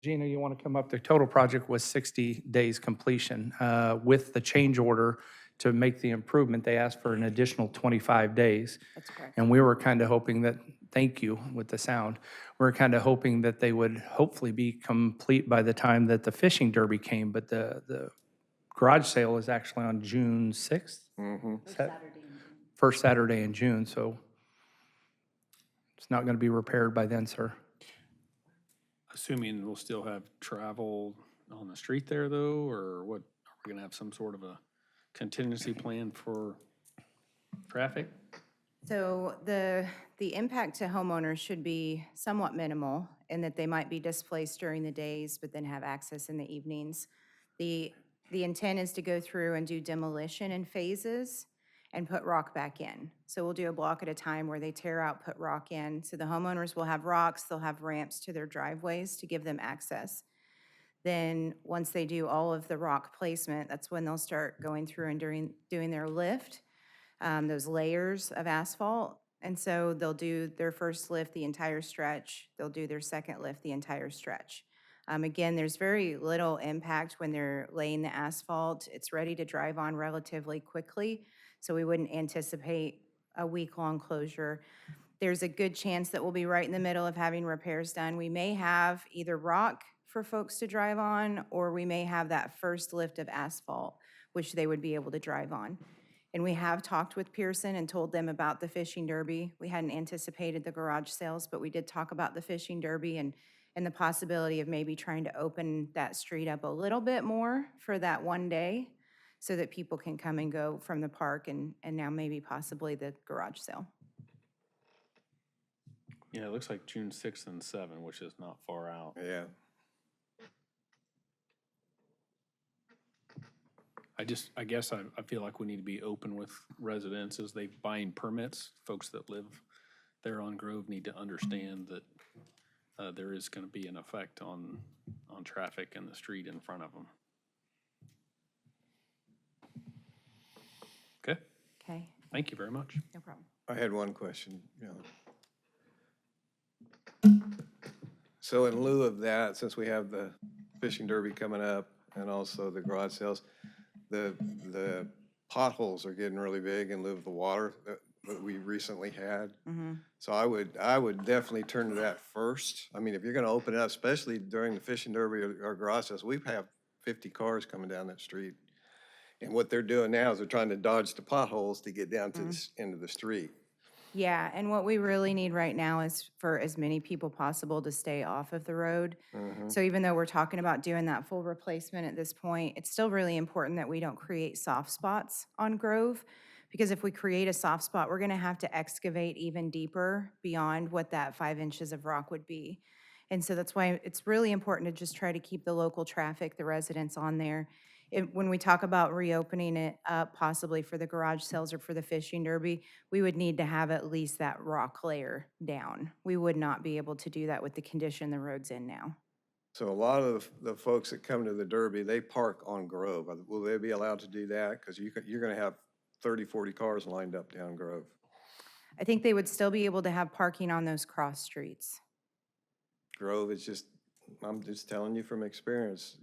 Gina, you want to come up? The total project was 60 days completion. With the change order to make the improvement, they asked for an additional 25 days. That's correct. And we were kind of hoping that, thank you with the sound, we are kind of hoping that they would hopefully be complete by the time that the fishing derby came. But the garage sale is actually on June 6th? First Saturday in June, so it's not going to be repaired by then, sir. Assuming we'll still have travel on the street there though, or what, are we gonna have some sort of a contingency plan for traffic? So the impact to homeowners should be somewhat minimal in that they might be displaced during the days, but then have access in the evenings. The intent is to go through and do demolition in phases and put rock back in. So we'll do a block at a time where they tear out, put rock in. So the homeowners will have rocks, they'll have ramps to their driveways to give them access. Then, once they do all of the rock placement, that's when they'll start going through and doing their lift, those layers of asphalt. And so they'll do their first lift, the entire stretch. They'll do their second lift, the entire stretch. Again, there's very little impact when they're laying the asphalt. It's ready to drive on relatively quickly, so we wouldn't anticipate a week-long closure. There's a good chance that we'll be right in the middle of having repairs done. We may have either rock for folks to drive on, or we may have that first lift of asphalt, which they would be able to drive on. And we have talked with Pearson and told them about the fishing derby. We hadn't anticipated the garage sales, but we did talk about the fishing derby and the possibility of maybe trying to open that street up a little bit more for that one day so that people can come and go from the park and now maybe possibly the garage sale. Yeah, it looks like June 6th and 7th, which is not far out. Yeah. I guess I feel like we need to be open with residents as they buying permits. Folks that live there on Grove need to understand that there is gonna be an effect on traffic in the street in front of them. Okay, Okay, thank you very much. no problem. I had one question, So in lieu of that, since we have the fishing derby coming up and also the garage sales, the potholes are getting really big in lieu of the water that we recently had. So I would definitely turn to that first. I mean, if you're gonna open it up, especially during the fishing derby or garage sales, we have 50 cars coming down that street. And what they're doing now is they're trying to dodge the potholes to get down to the end of the street. Yeah, and what we really need right now is for as many people possible to stay off of the road. So even though we're talking about doing that full replacement at this point, it's still really important that we don't create soft spots on Grove. Because if we create a soft spot, we're gonna have to excavate even deeper beyond what that 5 inches of rock would be. And so that's why it's really important to just try to keep the local traffic, the residents on there. When we talk about reopening it up possibly for the garage sales or for the fishing derby, we would need to have at least that rock layer down. We would not be able to do that with the condition the road's in now. So a lot of the folks that come to the derby, they park on Grove. Will they be allowed to do that? Because you're gonna have 30, 40 cars lined up down Grove. I think they would still be able to have parking on those cross streets. Grove is just, I'm just telling you from experience,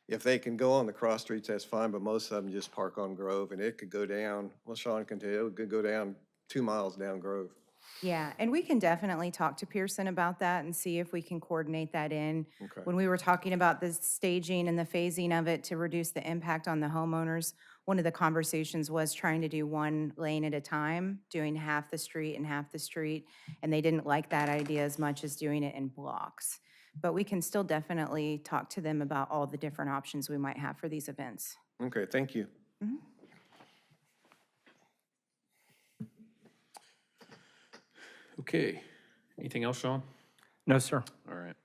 if they can go on the cross streets, that's fine, but most of them just park on Grove, and it could go down, well, Sean can tell you, it could go down 2 miles down Grove. Yeah, and we can definitely talk to Pearson about that and see if we can coordinate that in. Okay. When we were talking about the staging and the phasing of it to reduce the impact on the homeowners, one of the conversations was trying to do one lane at a time, doing half the street and half the street, and they didn't like that idea as much as doing it in blocks. But we can still definitely talk to them about all the different options we might have for these events. Okay, thank you. Okay, anything else, Sean? No, sir. All right.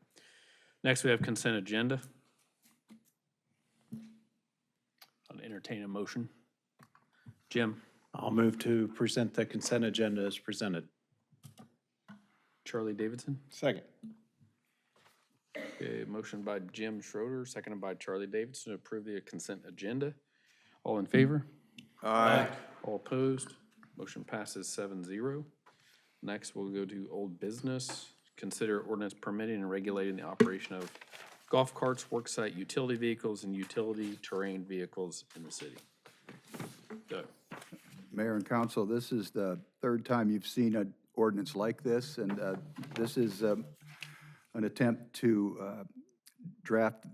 Next, we have consent agenda. I'll entertain a motion. Jim, I'll move to present the consent agenda as presented. Charlie Davidson. Second. Okay, motion by Jim Schroeder, seconded by Charlie Davidson to approve the consent agenda. All in favor? Aye. All opposed? Motion passes 7-0. Next, we'll go to old business, consider ordinance permitting and regulating the operation of golf carts, worksite utility vehicles, and utility terrain vehicles in the city. Doug? Mayor and council, this is the third time you've seen an ordinance like this, and this is an attempt to draft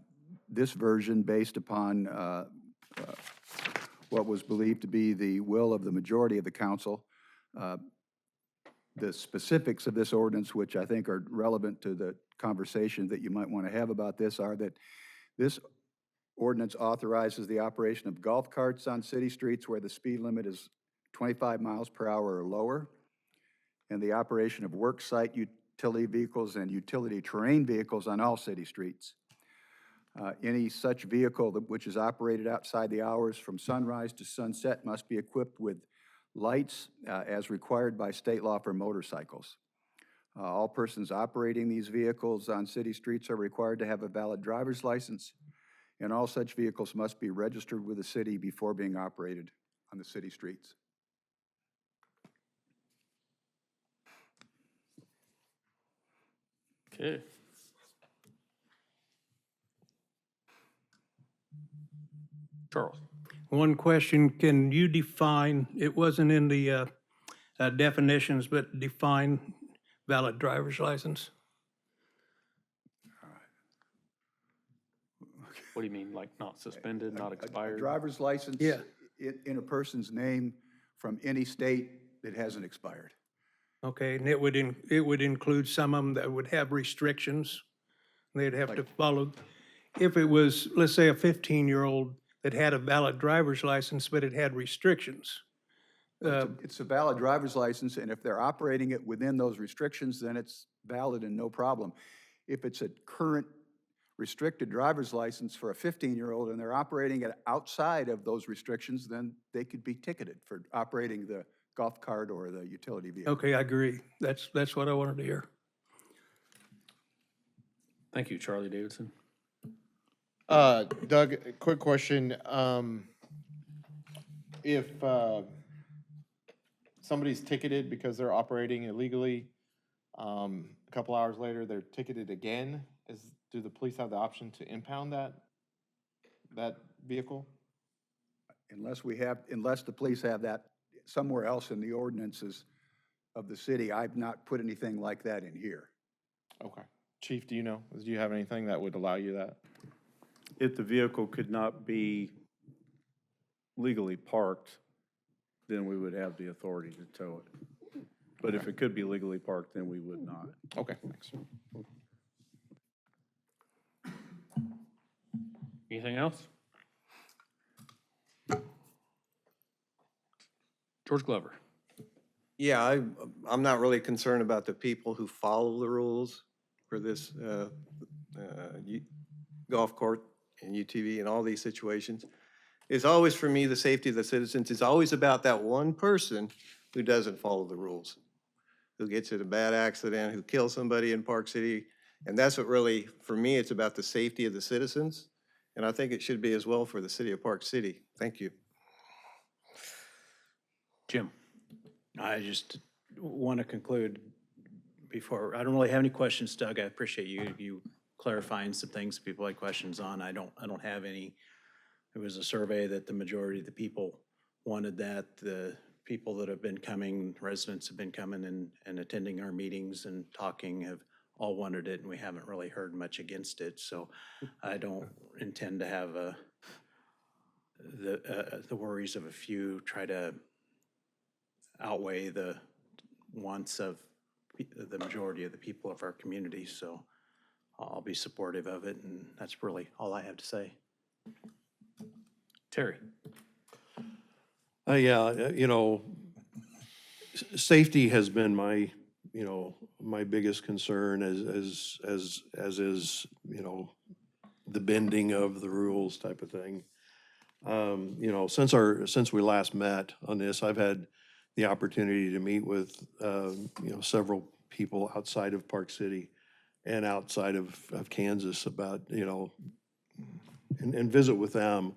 this version based upon what was believed to be the will of the majority of the council. The specifics of this ordinance, which I think are relevant to the conversation that you might want to have about this, are that this ordinance authorizes the operation of golf carts on city streets where the speed limit is 25 miles per hour or lower, and the operation of work site utility vehicles and utility terrain vehicles on all city streets. Any such vehicle which is operated outside the hours from sunrise to sunset must be equipped with lights as required by state law for motorcycles. All persons operating these vehicles on city streets are required to have a valid driver's license, and all such vehicles must be registered with the city before being operated on the city streets. Okay. Charles? One question, can you define, it wasn't in the definitions, but define valid driver's license? What do you mean, like not suspended, not A expired? driver's license Yeah. in a person's name from any state that hasn't expired. Okay, and it would include some of them that would have restrictions. They'd have to follow. If it was, let's say, a 15-year-old that had a valid driver's license, but it had restrictions. It's a valid driver's license, and if they're operating it within those restrictions, then it's valid and no problem. If it's a current restricted driver's license for a 15-year-old and they're operating it outside of those restrictions, then they could be ticketed for operating the golf cart or the utility vehicle. Okay, I agree. That's what I wanted to hear. Thank you, Charlie Davidson. Doug, a quick question. If somebody's ticketed because they're operating illegally, a couple hours later, they're ticketed again, do the police have the option to impound that vehicle? Unless the police have that somewhere else in the ordinances of the city, I've not put anything like that in here. Okay. Chief, do you have anything that would allow you that? If the vehicle could not be legally parked, then we would have the authority to tow it. But if it could be legally parked, then we would not. Okay, thanks. Anything else? George Glover? Yeah, I'm not really concerned about the people who follow the rules for this golf cart and UTV and all these situations. It's always, for me, the safety of the citizens. It's always about that one person who doesn't follow the rules, who gets in a bad accident, who kills somebody in Park City. And that's what really, for me, it's about the safety of the citizens. And I think it should be as well for the city of Park City. Thank you. Jim? I just want to conclude before, I don't really have any questions, Doug. I appreciate you clarifying some things people had questions on. I don't have any. It was a survey that the majority of the people wanted that. The people that have been coming, residents have been coming and attending our meetings and talking have all wanted it, and we haven't really heard much against it. So I don't intend to have the worries of a few try to outweigh the wants of the majority of the people of our community. So I'll be supportive of it, and that's really all I have to say. Terry? Yeah, safety has been my, my biggest concern as is, the bending of the rules type of thing. Since we last met on this, I've had the opportunity to meet with, several people outside of Park City and outside of Kansas about, and visit with them,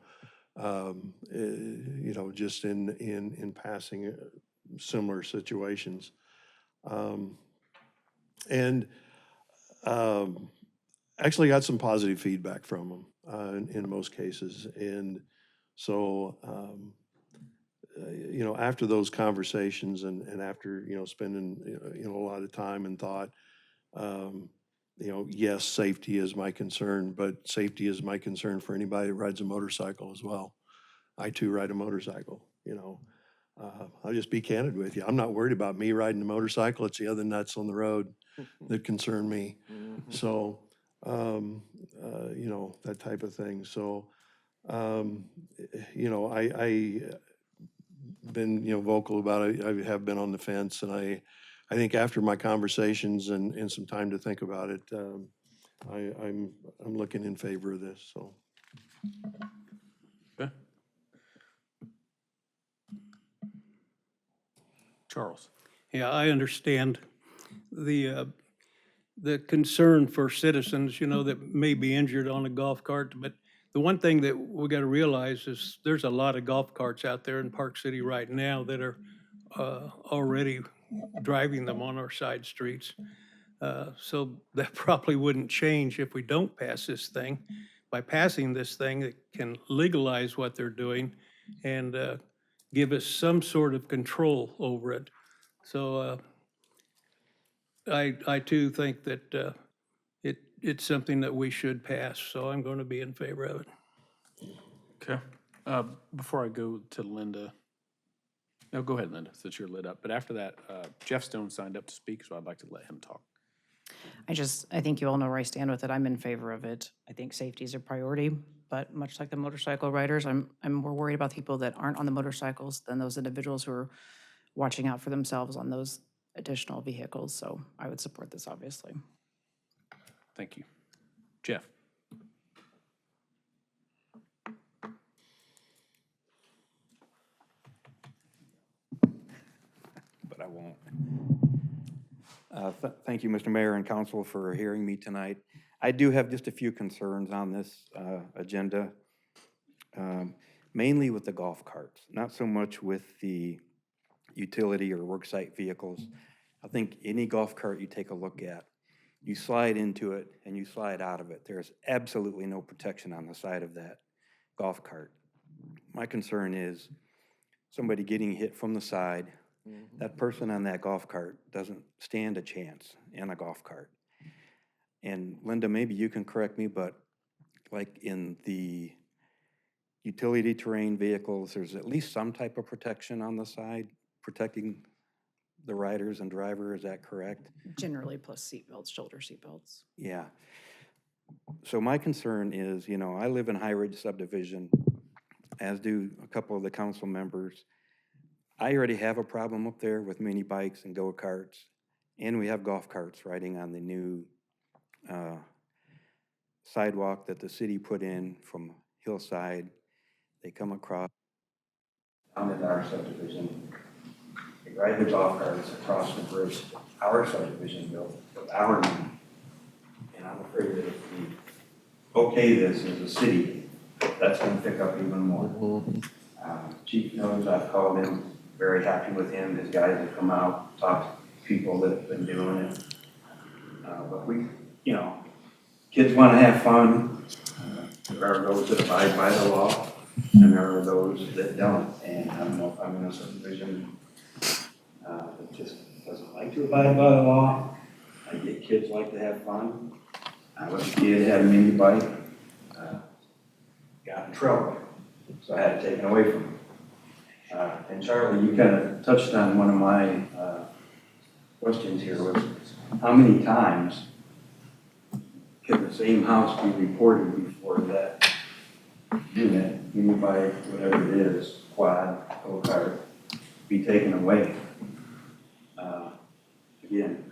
just in passing similar situations. And Actually got some positive feedback from them in most cases. And so, you know, after those conversations and after, you know, spending, you know, a lot of time and thought, you know, yes, safety is my concern, but safety is my concern for anybody that rides a motorcycle as well. I too ride a motorcycle, you know. I'll just be candid with you. I'm not worried about me riding a motorcycle. It's the other nuts on the road that concern me. So, you know, that type of thing. So, you know, I been, you know, vocal about it. I have been on the fence, and I think after my conversations and some time to think about it, I'm looking in favor of this, so. Okay. Charles? Yeah, I understand the concern for citizens, you know, that may be injured on a golf cart. But the one thing that we got to realize is there's a lot of golf carts out there in Park City right now that are already driving them on our side streets. So that probably wouldn't change if we don't pass this thing. By passing this thing, it can legalize what they're doing and give us some sort of control over it. So I too think that it's something that we should pass, so I'm going to be in favor of it. Okay. Before I go to Linda, no, go ahead, Linda, since you're lit up. But after that, Jeff Stone signed up to speak, so I'd like to let him talk. I think you all know where I stand with it. I'm in favor of it. I think safety is a priority, but much like the motorcycle riders, I'm more worried about people that aren't on the motorcycles than those individuals who are watching out for themselves on those additional vehicles. So I would support this, obviously. Thank you. Jeff? But I won't. Thank you, Mr. Mayor and Council, for hearing me tonight. I do have just a few concerns on this agenda, mainly with the golf carts, not so much with the utility or worksite vehicles. I think any golf cart you take a look at, you slide into it and you slide out of it. There's absolutely no protection on the side of that golf cart. My concern is somebody getting hit from the side. That person on that golf cart doesn't stand a chance in a golf cart. And Linda, maybe you can correct me, but like in the utility terrain vehicles, there's at least some type of protection on the side, protecting the riders and driver, is that correct? Generally, plus seatbelts, shoulder seatbelts. Yeah. So my concern is, you know, I live in High Ridge subdivision, as do a couple of the council members. I already have a problem up there with mini bikes and go-karts, and we have golf carts riding on the new sidewalk that the city put in from Hillside. They come across down in our subdivision. They ride the golf carts across the bridge our subdivision built with our money. And I'm afraid that if we okay this as a city, that's going to pick up even more. Chief knows I've called him, very happy with him. His guys have come out, talked to people that have been doing it. But we, you know, kids want to have fun. There are those that abide by the law, and there are those that don't. And I don't know if I'm in a subdivision that just doesn't like to abide by the law. I get kids like to have fun. I was a kid, had a mini bike, got in trouble, so I had to take it away from him. And Charlie, you kind of touched on one of my questions here, was how many times can the same house be reported before that unit, mini bike, whatever it is, quad, go-kart, be taken away? Again,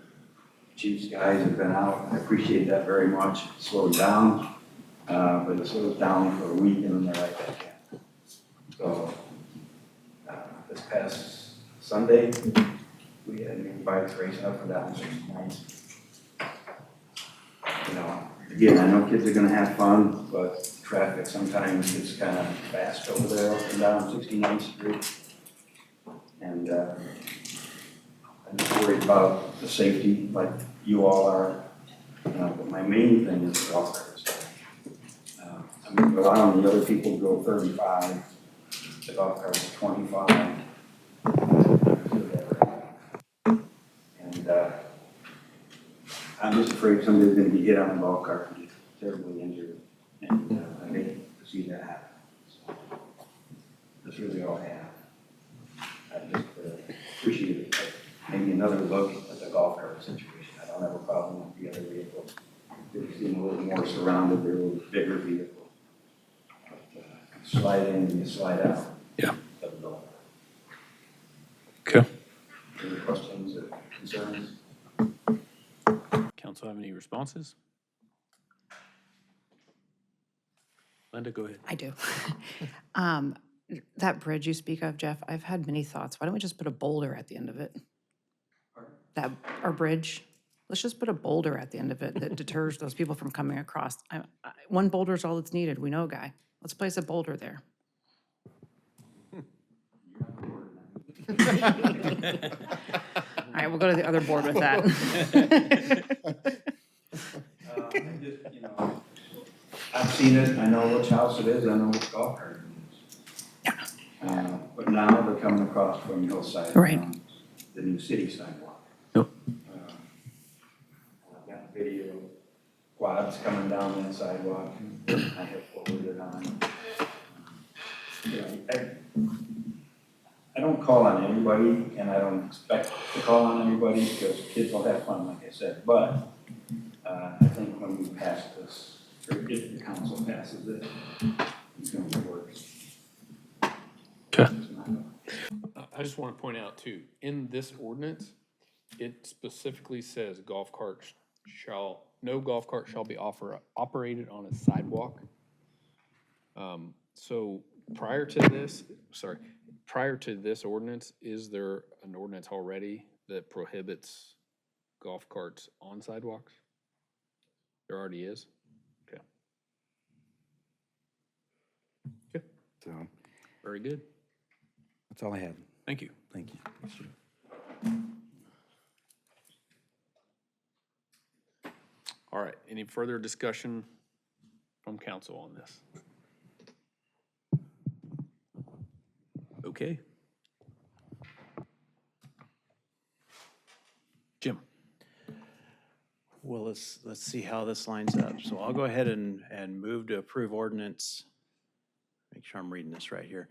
Chief's guys have been out. I appreciate that very much. It slows down, but it slows down for a week and then they're right back in. So this past Sunday, we had mini bikes racing up and down 69th. You know, again, I know kids are going to have fun, but traffic sometimes gets kind of fast over there up and down 69th Street. And I'm just worried about the safety, like you all are. But my main thing is the golf carts. I mean, allowing the other people to go 35, the golf carts 25. And I'm just afraid somebody's gonna be hit on a golf cart and get terribly injured. And I hate to see that happen. So that's really all I have. I just appreciate maybe another look at the golf cart situation. I don't have a problem with the other vehicles. They seem a little more surrounded, they're a little bigger vehicle. But, slide in and you slide out. Yeah. Doesn't go. Okay. Any questions or concerns? Council have any responses? Linda, go ahead. I do. That bridge you speak of, Jeff, I've had many thoughts. Why don't we just put a boulder at the end of it? Our bridge, let's just put a boulder at the end of it that deters those people from coming across. One boulder is all that's needed. We know a guy. Let's place a boulder there. All right, we'll go to the other board with that. Just, you know, I've seen it, I know which house it is, I know which golf cart it is. But now they're coming across from Hillside. Right. on The new city sidewalk. Yep. I've got video, quads coming down that sidewalk, I have forwarded on. You know, I don't call on everybody, and I don't expect to call on everybody, because kids will have fun, like I said, but I think when we pass this, or if the council passes it, it's gonna be worse. Okay. I just want to point out too, in this ordinance, it specifically says no golf cart shall be operated on a sidewalk. So prior to this ordinance, is there an ordinance already that prohibits golf carts on sidewalks? There already is? Okay. Okay, So, very good. that's all I had. Thank you. Thank you. All right, any further discussion from council on this? Okay. Jim? Well, let's see how this lines up. So I'll go ahead and move to approve ordinance. Make sure I'm reading this right here.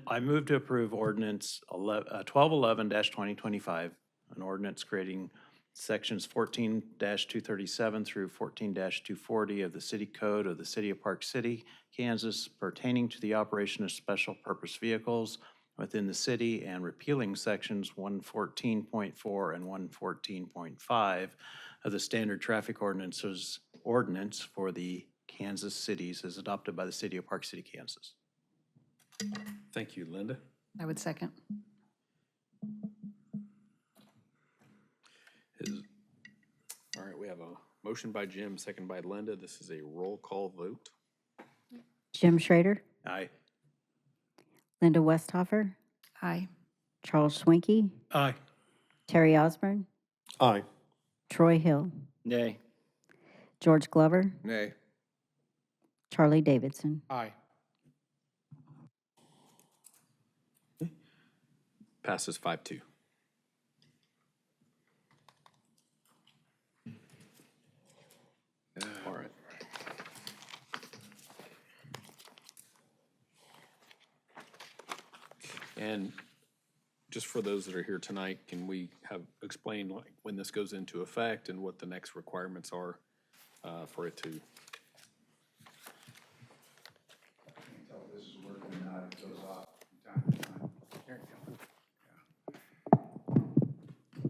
I move to approve ordinance 1211-2025, an ordinance creating sections 14-237 through 14-240 of the City Code of the City of Park City, Kansas, pertaining to the operation of special purpose vehicles within the city, and repealing sections 114.4 and 114.5 of the standard traffic ordinance for the Kansas cities as adopted by the City of Park City, Kansas. Thank you, Linda. I would second. All right, we have a motion by Jim, second by Linda. This is a roll call vote. Jim Schrader, Aye. Linda Westhofer, Aye. Charles Schwenke, Aye. Terry Osborne, Aye. Troy Hill, Nay. George Glover, Nay. Charlie Davidson. Aye. Passes 5-2. All right. And just for those that are here tonight, can we explain like when this goes into effect and what the next requirements are for it to? Until this is working or not, it goes off from time to time. There you go.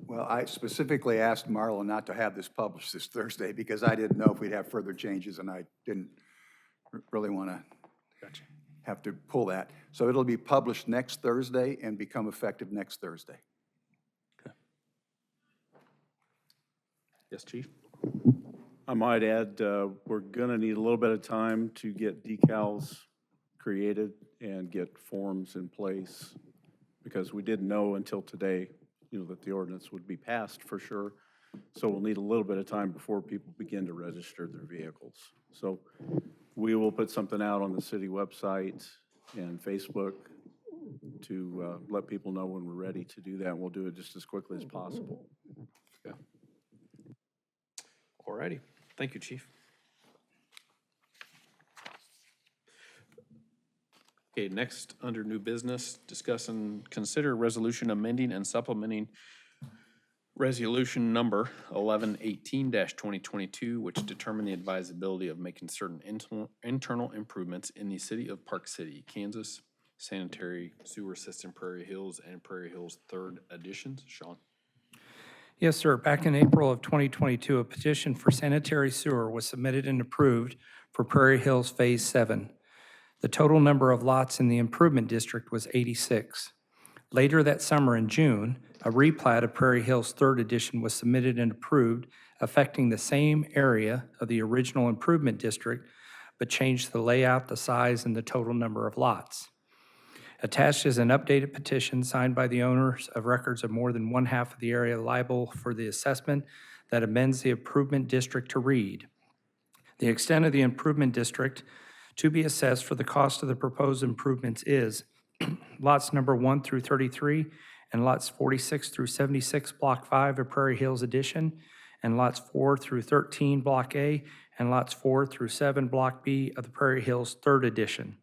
Well, I specifically asked Marla not to have this published this Thursday because I didn't know if we'd have further changes, and I didn't really want to Gotcha. have to pull that. So it'll be published next Thursday and become effective next Thursday. Yes, Chief? I might add, we're going to need a little bit of time to get decals created and get forms in place, because we didn't know until today, that the ordinance would be passed for sure. So we'll need a little bit of time before people begin to register their vehicles. So we will put something out on the city website and Facebook to let people know when we're ready to do that, and we'll do it just as quickly as possible. All righty. Thank you, Chief. Okay, next, under new business, discuss and consider resolution amending and supplementing resolution number 1118-2022, which determined the advisability of making certain internal improvements in the city of Park City, Kansas, sanitary sewer system Prairie Hills and Prairie Hills 3rd editions. Sean? Yes, sir. Back in April of 2022, a petition for sanitary sewer was submitted and approved for Prairie Hills Phase 7. The total number of lots in the improvement district was 86. Later that summer in June, a replat of Prairie Hills 3rd edition was submitted and approved, affecting the same area of the original improvement district, but changed the layout, the size, and the total number of lots. Attached is an updated petition signed by the owners of records of more than one half of the area liable for the assessment that amends the improvement district to read: the extent of the improvement district to be assessed for the cost of the proposed improvements is lots number 1 through 33 and lots 46 through 76, Block 5 of Prairie Hills Edition, and lots 4 through 13, Block A, and lots 4 through 7, Block B of the Prairie Hills 3rd Edition.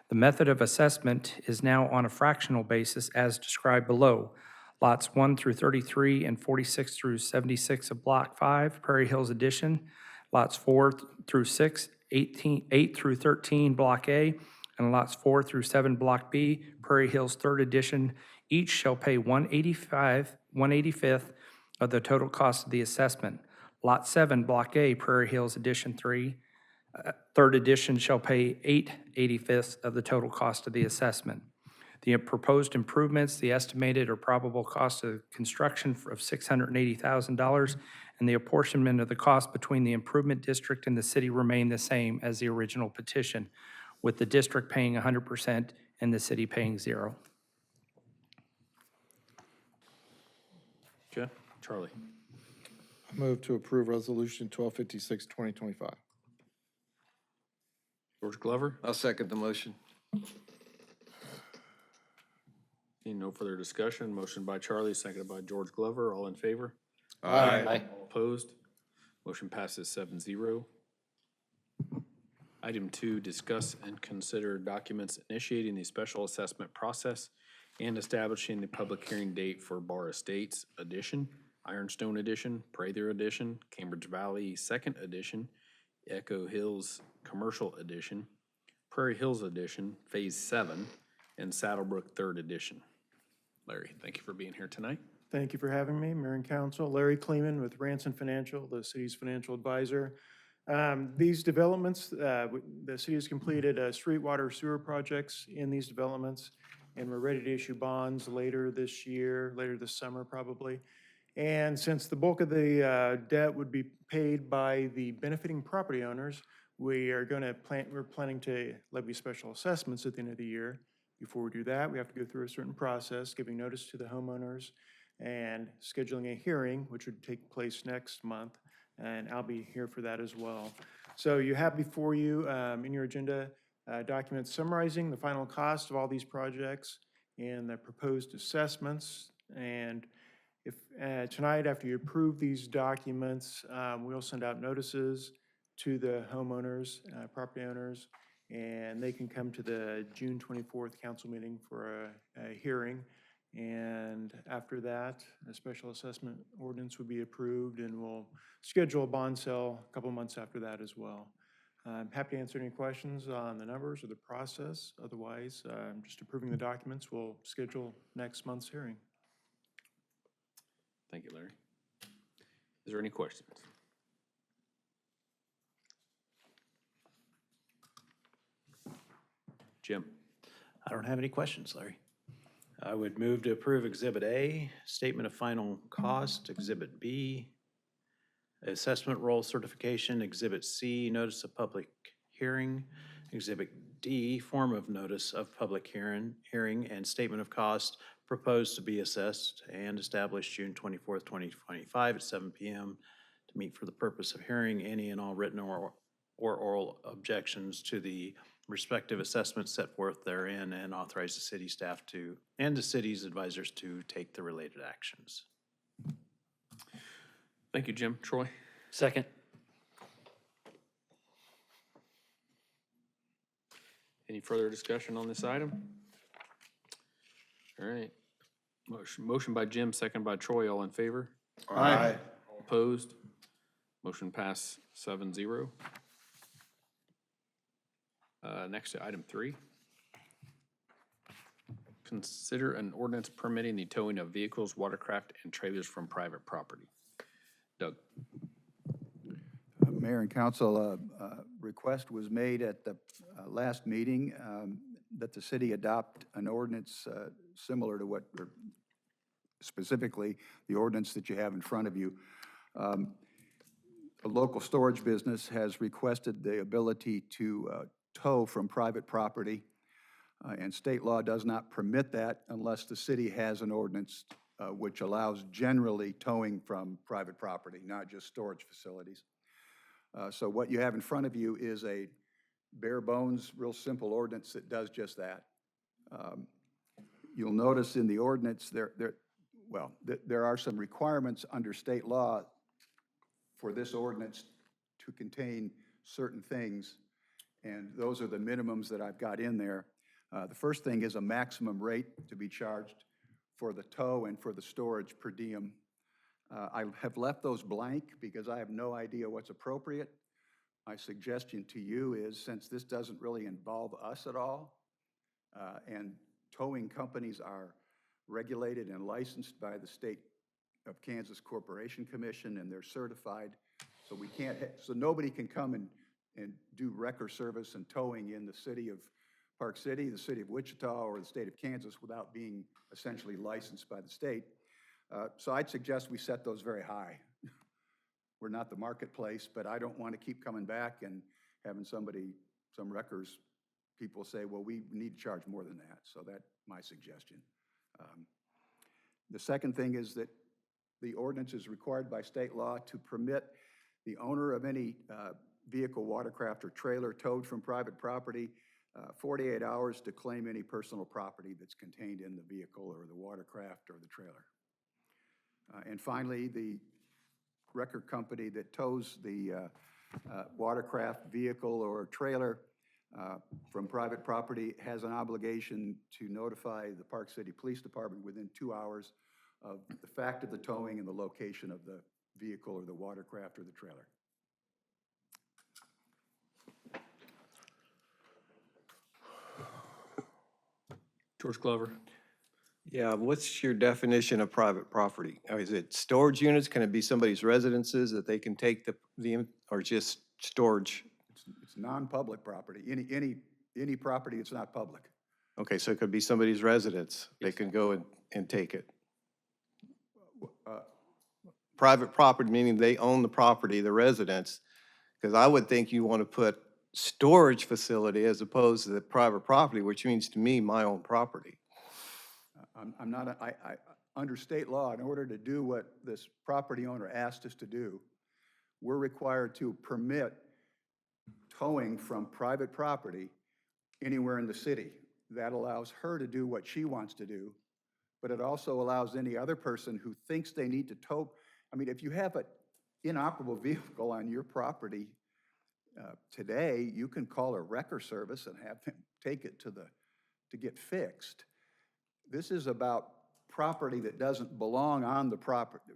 The method of assessment is now on a fractional basis as described below. Lots 1 through 33 and 46 through 76 of Block 5, Prairie Hills Edition, lots 4 through 6, 8 through 13, Block A, and lots 4 through 7, Block B, Prairie Hills 3rd Edition, each shall pay 1/85th of the total cost of the assessment. Lot 7, Block A, Prairie Hills Edition 3, 3rd Edition shall pay 8/85ths of the total cost of the assessment. The proposed improvements, the estimated or probable cost of construction of $680,000, and the apportionment of the cost between the improvement district and the city remain the same as the original petition, with the district paying 100% and the city paying 0. Okay. Charlie? I move to approve Resolution 1256, 2025. George Glover? I'll second the motion. Seeing no further discussion, motion by Charlie, seconded by George Glover. All in favor? Aye. All opposed? Motion passes 7-0. Item 2, discuss and consider documents initiating the special assessment process and establishing the public hearing date for Barr Estates Edition, Ironstone Edition, Prather Edition, Cambridge Valley 2nd Edition, Echo Hills Commercial Edition, Prairie Hills Edition, Phase 7, and Saddlebrook 3rd Edition. Larry, thank you for being here tonight. Thank you for having me, Mayor and Council. Larry Kleeman with Ranson Financial, the city's financial advisor. These developments, the city has completed street water sewer projects in these developments, and we're ready to issue bonds later this year, later this summer probably. And since the bulk of the debt would be paid by the benefiting property owners, we're planning to levy special assessments at the end of the year. Before we do that, we have to go through a certain process, giving notice to the homeowners and scheduling a hearing, which would take place next month, and I'll be here for that as well. So you have before you in your agenda documents summarizing the final cost of all these projects and the proposed assessments. And if tonight, after you approve these documents, we'll send out notices to the homeowners, property owners, and they can come to the June 24th council meeting for a hearing. And after that, a special assessment ordinance would be approved, and we'll schedule a bond sale a couple months after that as well. I'm happy to answer any questions on the numbers or the process. Otherwise, just approving the documents, we'll schedule next month's hearing. Thank you, Larry. Is there any questions? Jim? I don't have any questions, Larry. I would move to approve Exhibit A, Statement of Final Cost, Exhibit B, Assessment Roll Certification, Exhibit C, Notice of Public Hearing, Exhibit D, Form of Notice of Public Hearing, and Statement of Cost proposed to be assessed and established June 24th, 2025 at 7 PM to meet for the purpose of hearing any and all written or oral objections to the respective assessments set forth therein, and authorize the city staff to, and the city's advisors to take the related actions. Thank you, Jim. Troy? Second. Any further discussion on this item? All right. Motion by Jim, second by Troy. All in favor? Aye. All opposed? Motion pass 7-0. Next to item 3. Consider an ordinance permitting the towing of vehicles, watercraft, and trailers from private property. Doug? Mayor and council, a request was made at the last meeting that the city adopt an ordinance similar to what, or specifically the ordinance that you have in front of you. A local storage business has requested the ability to tow from private property, and state law does not permit that unless the city has an ordinance which allows generally towing from private property, not just storage facilities. So what you have in front of you is a bare bones, real simple ordinance that does just that. You'll notice in the ordinance there are some requirements under state law for this ordinance to contain certain things, and those are the minimums that I've got in there. The first thing is a maximum rate to be charged for the tow and for the storage per diem. I have left those blank because I have no idea what's appropriate. My suggestion to you is, since this doesn't really involve us at all, and towing companies are regulated and licensed by the State of Kansas Corporation Commission, and they're certified, so we can't, so nobody can come and do wrecker service and towing in the city of Park City, the city of Wichita, or the state of Kansas without being essentially licensed by the state. So I'd suggest we set those very high. We're not the marketplace, but I don't want to keep coming back and having some wreckers, people say, well, we need to charge more than that. So that's my suggestion. The second thing is that the ordinance is required by state law to permit the owner of any vehicle, watercraft, or trailer towed from private property 48 hours to claim any personal property that's contained in the vehicle or the watercraft or the trailer. And finally, the wrecker company that tows the watercraft, vehicle, or trailer from private property has an obligation to notify the Park City Police Department within 2 hours of the fact of the towing and the location of the vehicle or the watercraft or the trailer. George Glover? Yeah, what's your definition of private property? Is it storage units? Can it be somebody's residences that they can take or just storage? It's non-public property, any property that's not public. Okay, so it could be somebody's residence. They can go and take it. Private property, meaning they own the property, the residence, because I would think you want to put storage facility as opposed to the private property, which means to me, my own property. I'm not, under state law, in order to do what this property owner asked us to do, we're required to permit towing from private property anywhere in the city. That allows her to do what she wants to do, but it also allows any other person who thinks they need to tow. I mean, if you have an inoperable vehicle on your property today, you can call a wrecker service and have them take it to get fixed. This is about property that doesn't belong on the property,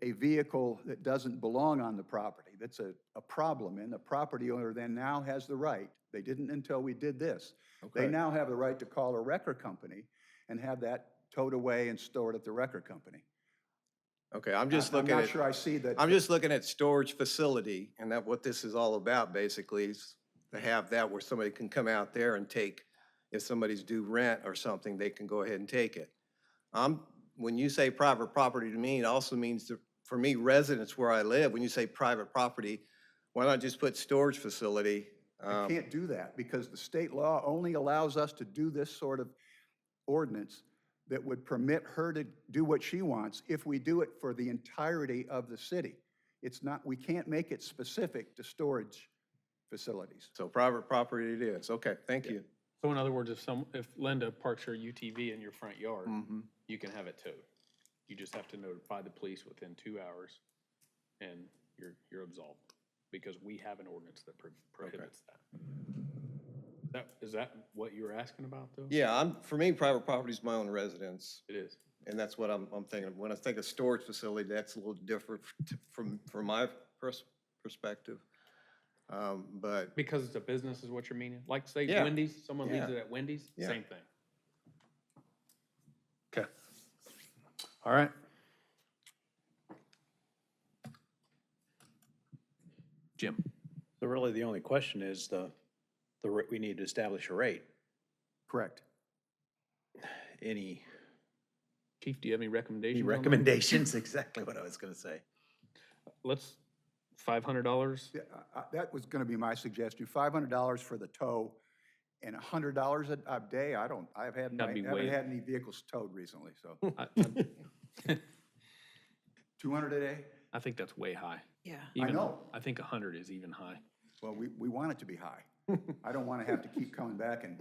a vehicle that doesn't belong on the property. That's a problem, and the property owner then now has the right. They didn't until we did this. Okay. They now have the right to call a wrecker company and have that towed away and stored at the wrecker company. Okay, I'm just looking I'm at. not sure I see that. I'm just looking at storage facility, and that what this is all about basically is to have that where somebody can come out there and take, if somebody's due rent or something, they can go ahead and take it. When you say private property to me, it also means for me, residents where I live, when you say private property, why not just put storage facility? I can't do that because the state law only allows us to do this sort of ordinance that would permit her to do what she wants if we do it for the entirety of the city. It's not, we can't make it specific to storage facilities. So private property it is. Okay, thank you. So in other words, if Linda parks her UTV in your front yard, you can have it towed. You just have to notify the police within 2 hours, and you're absolved, because we have an ordinance that prohibits that. Is that what you were asking about, though? Yeah, for me, private property is my own residence, It is. and that's what I'm thinking of. When I think of storage facility, that's a little different from my perspective. But Because it's a business is what you're meaning? Like, say, Yeah. Wendy's, someone leaves Yeah. it at Wendy's, Yeah. same thing. Okay. All right. Jim? So really, the only question is we need to establish a rate. Correct. Any Chief, do you have any recommendations? any on that? recommendations? Exactly what I was gonna say. Let's, $500? Yeah, that was going to be my suggestion, $500 for the tow and $100 a day. I haven't That'd be way- had any vehicles towed recently, so I 200 a day? I think that's way high. Yeah. Even- know. I think 100 is even high. Well, we want it to be high. I don't want to have to keep coming back and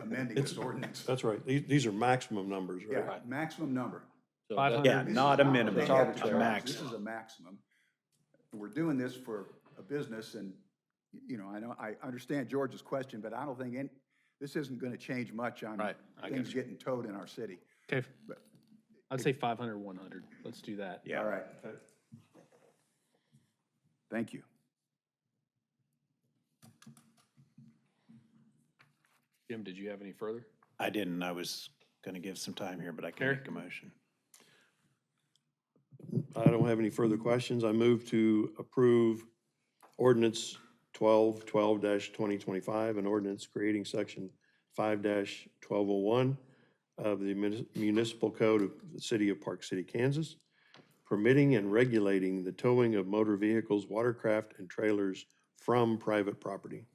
amending this ordinance. That's right. These are maximum numbers, right? Yeah, maximum number. So 500 Yeah, This is not a what minimum, they it's have to a charge. maximum. This is a maximum. We're doing this for a business and, I understand George's question, but I don't think this isn't going to change much on Right, I things got you. getting towed in our city. Okay, But- I'd say 500, 100. Let's do that. Yeah. All right. Thank you. Jim, did you have any further? I didn't, I was gonna give some time here, but I can Carrie? make a motion. I don't have any further questions. I move to approve ordinance 1212-2025, an ordinance creating section 5-1201 of the municipal code of the city of Park City, Kansas, permitting and regulating the towing of motor vehicles, watercraft, and trailers from private property.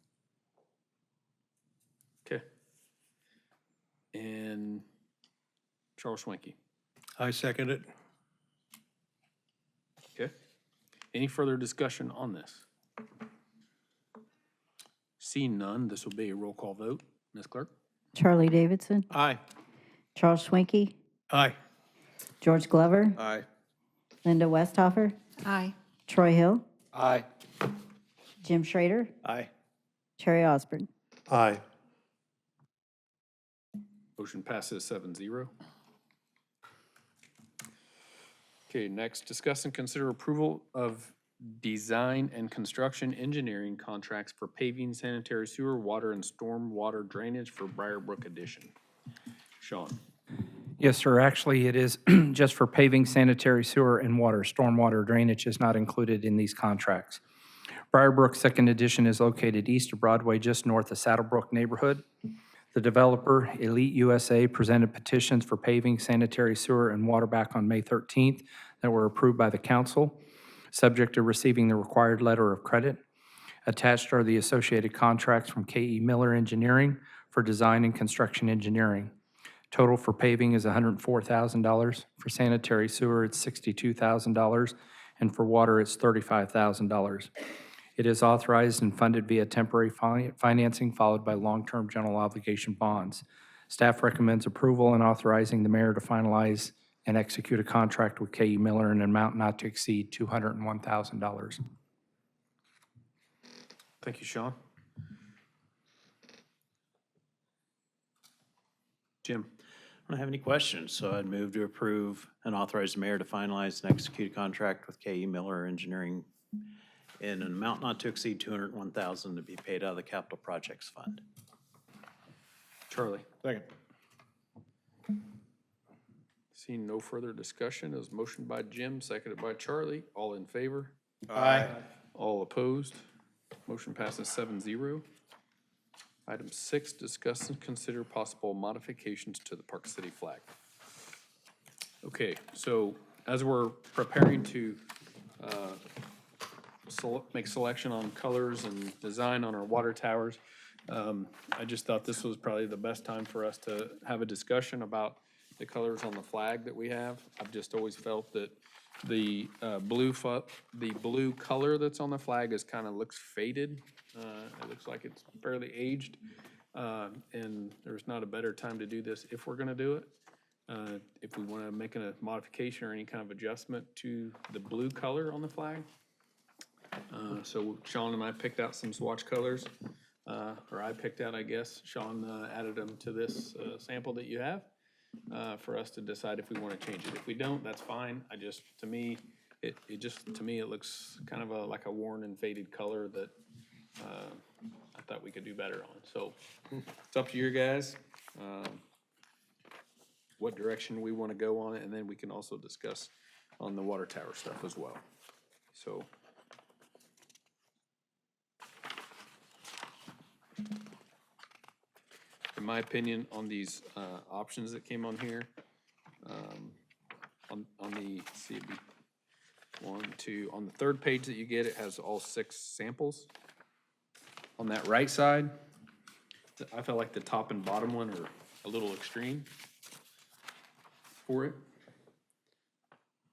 Okay. And Charles Schwenke. I second it. Okay. Any further discussion on this? Seeing none, this will be a roll call vote. Ms. Clerk? Charlie Davidson, Aye. Charles Schwenke, Aye. George Glover, Aye. Linda Westhofer, Aye. Troy Hill, Aye. Jim Schrader, Aye. Terry Osborne. Aye. Motion passes 7-0. Okay, next, discuss and consider approval of design and construction engineering contracts for paving, sanitary sewer, water, and storm water drainage for Briarbrook Addition. Sean? Yes, sir. Actually, it is just for paving, sanitary sewer, and water. Stormwater drainage is not included in these contracts. Briarbrook Second Edition is located east of Broadway, just north of Saddlebrook neighborhood. The developer, Elite USA, presented petitions for paving, sanitary sewer, and water back on May 13th that were approved by the council, subject to receiving the required letter of credit. Attached are the associated contracts from K.E. Miller Engineering for design and construction engineering. Total for paving is $104,000. For sanitary sewer, it's $62,000. And for water, it's $35,000. It is authorized and funded via temporary financing followed by long-term general obligation bonds. Staff recommends approval and authorizing the mayor to finalize and execute a contract with K.E. Miller in an amount not to exceed $201,000. Thank you, Sean. Jim? I don't have any questions, so I'd move to approve and authorize the mayor to finalize and execute a contract with K.E. Miller Engineering in an amount not to exceed $201,000 to be paid out of the Capital Projects Fund. Charlie? Second. Seeing no further discussion, is motion by Jim, seconded by Charlie. All in favor? Aye. All opposed? Motion passes 7-0. Item 6, discuss and consider possible modifications to the Park City flag. Okay, so as we're preparing to make selection on colors and design on our water towers, I just thought this was probably the best time for us to have a discussion about the colors on the flag that we have. I've just always felt that the the blue color that's on the flag is kind of looks faded. It looks like it's fairly aged. And there's not a better time to do this if we're gonna do it. If we want to make a modification or any kind of adjustment to the blue color on the flag. So Sean and I picked out some swatch colors, or I picked out, I guess. Sean added them to this sample that you have for us to decide if we want to change it. If we don't, that's fine. To me, it looks kind of like a worn and faded color that I thought we could do better on. So it's up to you guys. What direction we want to go on it, and then we can also discuss on the water tower stuff as well. So. In my opinion, on these options that came on here, on the, let's see, it'd be 1, 2, on the third page that you get, it has all 6 samples. On that right side, I felt like the top and bottom one are a little extreme for it.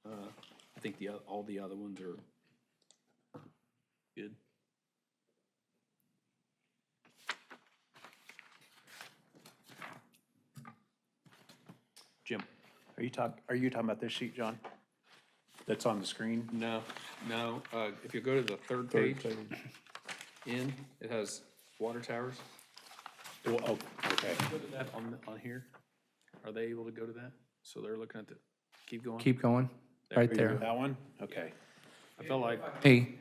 I think all the other ones are good. Jim? Are you talking about this sheet, John? That's on the screen? No, if you go to the third page, it has water towers. Oh, okay. Go to that on here. Are they able to go to that? So they're looking at keep going? Keep going, right there. That one? Okay. I felt like, Hey,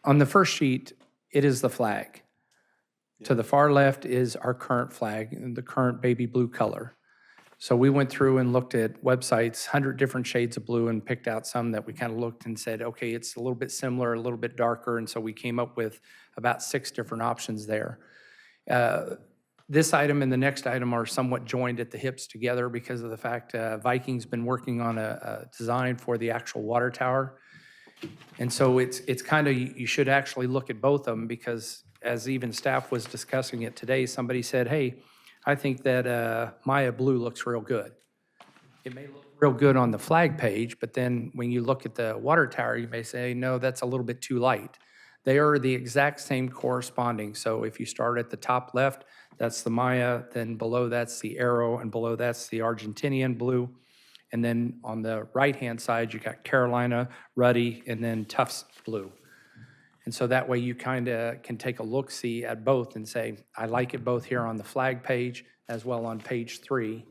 on the first sheet, it is the flag. To the far left is our current flag, the current baby blue color. So we went through and looked at websites, 100 different shades of blue, and picked out some that we kind of looked and said, okay, it's a little bit similar, a little bit darker, and so we came up with about 6 different options there. This item and the next item are somewhat joined at the hips together because of the fact Viking's been working on a design for the actual water tower. And so it's kind of, you should actually look at both of them because as even staff was discussing it today, somebody said, hey, I think that Maya Blue looks real good. It may look real good on the flag page, but then when you look at the water tower, you may say, no, that's a little bit too light. They are the exact same corresponding. So if you start at the top left, that's the Maya, then below that's the Arrow, and below that's the Argentinian blue. And then on the right-hand side, you got Carolina, Ruddy, and then Tufts blue. And so that way you kind of can take a look-see at both and say, I like it both here on the flag page as well on page 3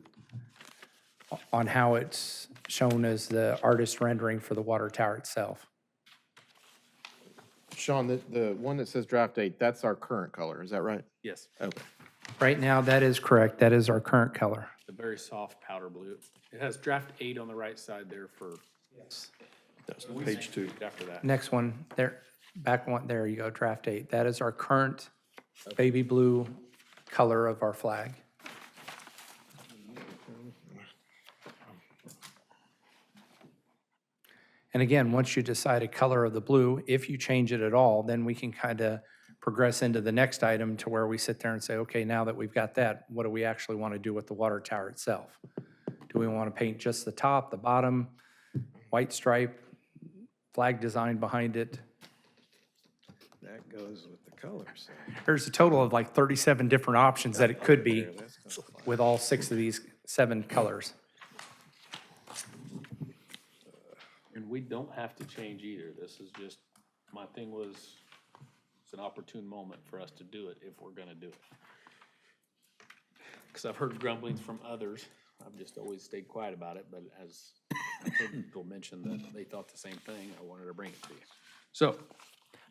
on how it's shown as the artist rendering for the water tower itself. Sean, the one that says draft date, that's our current color, is that right? yes, Okay. Right now, that is correct. That is our current color. the very soft powder blue. It has draft 8 on the right side there for. Yes. That's page 2. After that. Next one, there, back one, there you go, draft 8. That is our current baby blue color of our flag. And again, once you decide a color of the blue, if you change it at all, then we can kind of progress into the next item to where we sit there and say, okay, now that we've got that, what do we actually want to do with the water tower itself? Do we want to paint just the top, the bottom, white stripe, flag design behind it? That goes with the colors. There's a total of like 37 different options that it could be with all 6 of these 7 colors. And we don't have to change either. This is just, my thing was, it's an opportune moment for us to do it if we're gonna do it. Because I've heard grumblings from others. I've just always stayed quiet about it, but as I heard people mention that they thought the same thing, I wanted to bring it to you. So,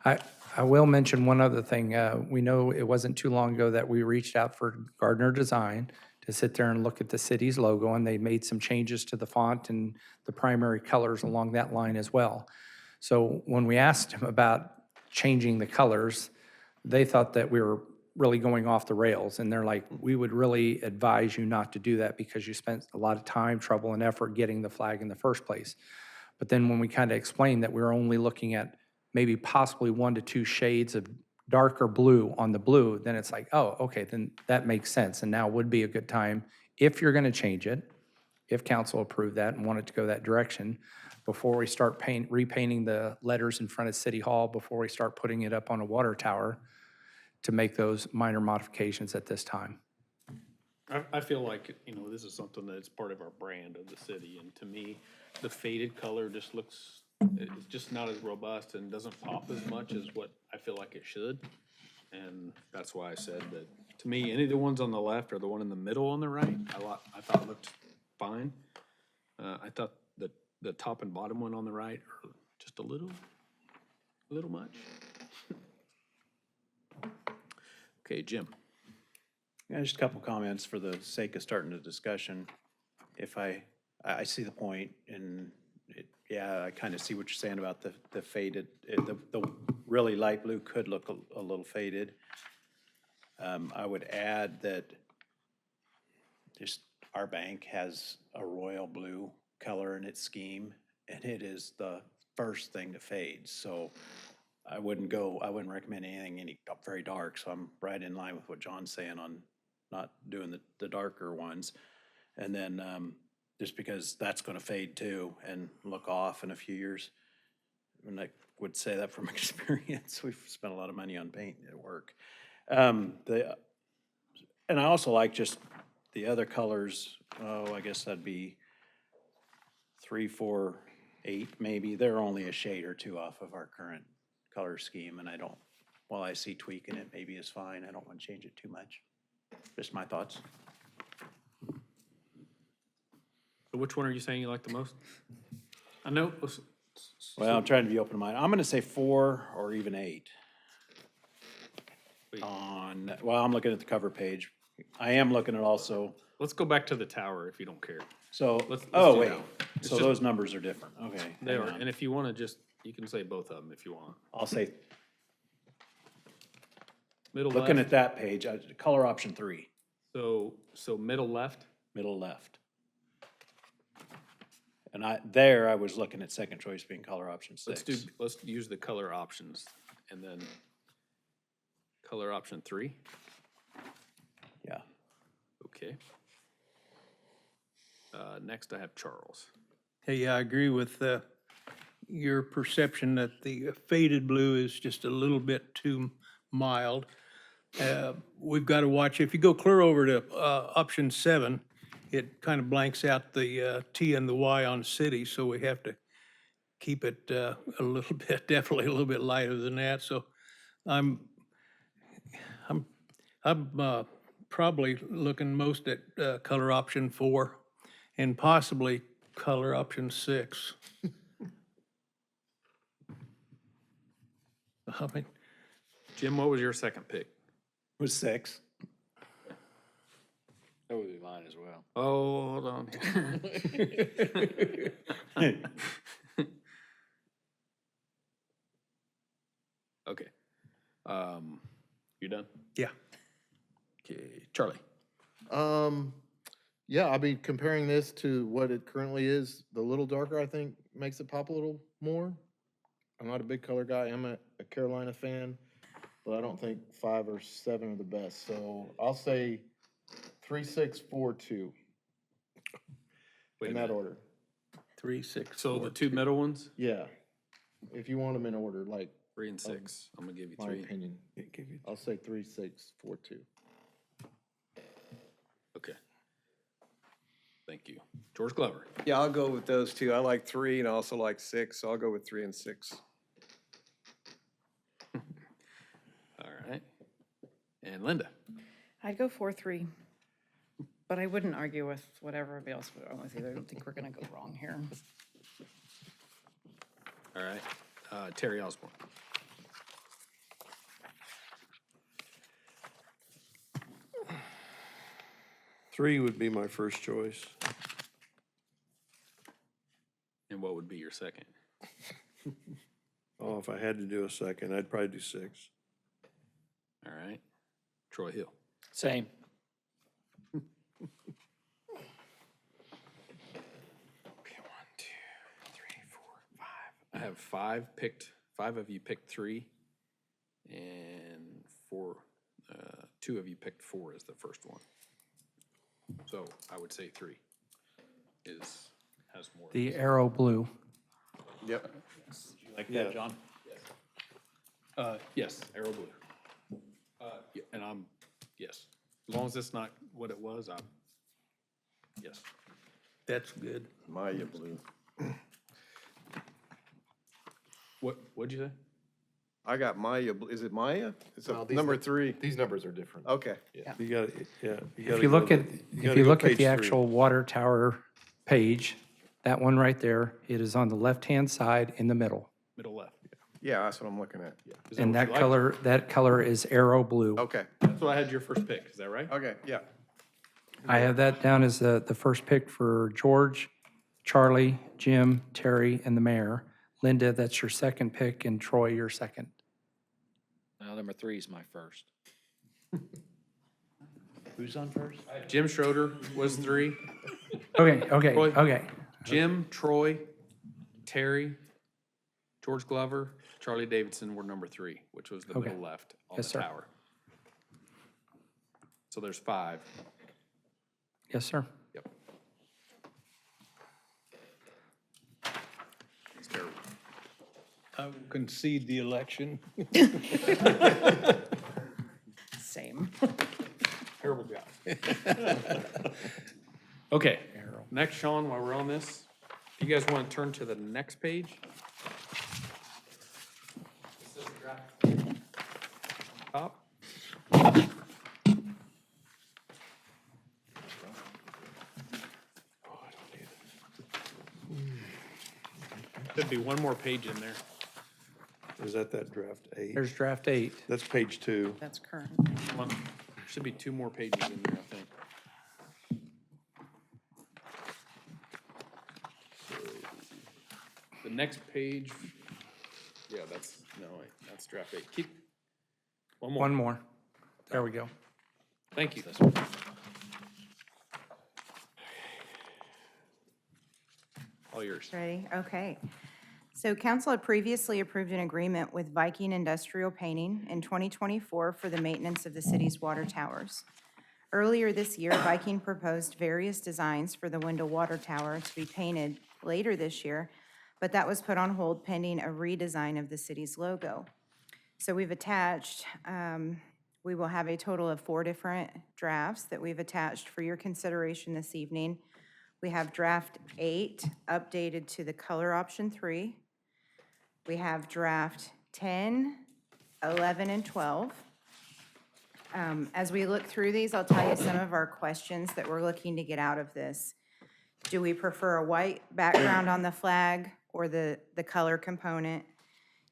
I will mention one other thing. We know it wasn't too long ago that we reached out for Gardner Design to sit there and look at the city's logo, and they made some changes to the font and the primary colors along that line as well. So when we asked them about changing the colors, they thought that we were really going off the rails, and they're like, we would really advise you not to do that because you spent a lot of time, trouble, and effort getting the flag in the first place. But then when we kind of explained that we were only looking at maybe possibly 1 to 2 shades of darker blue on the blue, then it's like, oh, okay, then that makes sense. And now would be a good time, if you're going to change it, if council approved that and wanted to go that direction, before we start repainting the letters in front of City Hall, before we start putting it up on a water tower, to make those minor modifications at this time. I feel like, you know, this is something that's part of our brand of the city, and to me, the faded color just looks, it's just not as robust and doesn't pop as much as what I feel like it should. And that's why I said that, to me, any of the ones on the left or the one in the middle on the right, I thought looked fine. I thought that the top and bottom one on the right are just a little much. Okay, Jim. Yeah, just a couple comments for the sake of starting the discussion. If I see the point, and yeah, I kind of see what you're saying about the faded, the really light blue could look a little faded. I would add that just our bank has a royal blue color in its scheme, and it is the first thing to fade. So I wouldn't recommend anything very dark. So I'm right in line with what John's saying on not doing the darker ones. And then just because that's going to fade too and look off in a few years. And I would say that from experience. We've spent a lot of money on paint at work. And I also like just the other colors. Oh, I guess that'd be 3, 4, 8 maybe. They're only a shade or two off of our current color scheme, and while I see tweaking it maybe is fine, I don't want to change it too much. Just my thoughts. So which one are you saying you like the most? I know. Well, I'm trying to be open-minded. I'm gonna say 4 or even 8. Wait. Well, I'm looking at the cover page. I am looking at also, Let's go back to the tower if you don't care. so, Let's oh, do wait. that. It's So just- those numbers are different. Okay. They hang are, on. and if you want to just, you can say both of them if you want. I'll say, Middle looking left, at that page, color option 3, so middle left, middle left. And I was looking at second choice being color option 6. let's use the color options, and then color option 3, Yeah. okay. Next I have Charles. Hey, yeah, I agree with your perception that the faded blue is just a little bit too mild. We've got to watch, if you go clear over to option 7, it kind of blanks out the T and the Y on city, so we have to keep it a little bit, definitely a little bit lighter than that. So I'm probably looking most at color option 4 and possibly color option 6. I mean, Jim, what was your second pick? Was 6. That would be mine as well. Oh, hold on. Okay. You done? Yeah. Okay, Charlie. Yeah, I mean, comparing this to what it currently is, the little darker, I think, makes it pop a little more. I'm not a big color guy. I'm a Carolina fan, but I don't think 5 or 7 are the best. So I'll say 3, 6, 4, 2 Wait a in that minute. order. 3, 6, So 4, the two middle ones, Yeah, if you want them in order, like 3 and 6. I'm gonna give you my 3. opinion. I'll say 3, 6, 4, 2. Okay. Thank you. George Glover. Yeah, I'll go with those two. I like 3 and I also like 6, so I'll go with 3 and 6. All right. And Linda. I'd go 4-3, but I wouldn't argue with whatever everybody else would argue with either. I don't think we're gonna go wrong here. All right. Terry Osborne. Three would be my first choice. And what would be your second? Oh, if I had to do a second, I'd probably do 6. All right. Troy Hill. Same. Okay, 1, 2, 3, 4, 5. I have 5 picked. 5 of you picked 3, and 4. 2 of you picked 4 as the first one. So I would say 3. has more. The arrow blue. Yep. You like that, John? Yes, arrow blue. Yeah, and yes, as long as it's not what it was, yes. That's good. Maya blue. What'd you say? I got Maya, is it Maya? It's No, a these number are- 3. These numbers are different. Okay. You got to, yeah. If you look at, if you look at the actual water tower page, that one right there, it is on the left-hand side in the middle. Middle left. Yeah, that's what I'm looking at. Is And what you like? that color is arrow blue. Okay, That's what I had your first pick, is that right? okay, yeah. I have that down as the first pick for George, Charlie, Jim, Terry, and the mayor. Linda, that's your second pick, and Troy, your second. Now, number 3 is my first. Who's on first? Jim Schroeder was 3. Okay, okay, Troy? okay. Jim, Troy, Terry, George Glover, Charlie Davidson were number 3, which was the Okay. middle left on Yes, the sir. tower. So there's 5. Yes, sir. Yep. It's terrible. I will concede the election. Same. Terrible job. Okay, next, Sean, while we're on this, if you guys want to turn to the next page. This is draft top. Should be one more page in there. Is that draft 8? There's draft 8. That's page 2. That's current. One- Should be 2 more pages in there, I think. So, the next page, yeah, that's draft 8. Keep, one more. One more. There we go. Thank you. All yours. Ready? Okay. So council had previously approved an agreement with Viking Industrial Painting in 2024 for the maintenance of the city's water towers. Earlier this year, Viking proposed various designs for the Wendell Water Tower to be painted later this year, but that was put on hold pending a redesign of the city's logo. So we've attached, we will have a total of 4 different drafts that we've attached for your consideration this evening. We have draft 8 updated to the color option 3. We have draft 10, 11, and 12. As we look through these, I'll tell you some of our questions that we're looking to get out of this. Do we prefer a white background on the flag or the color component?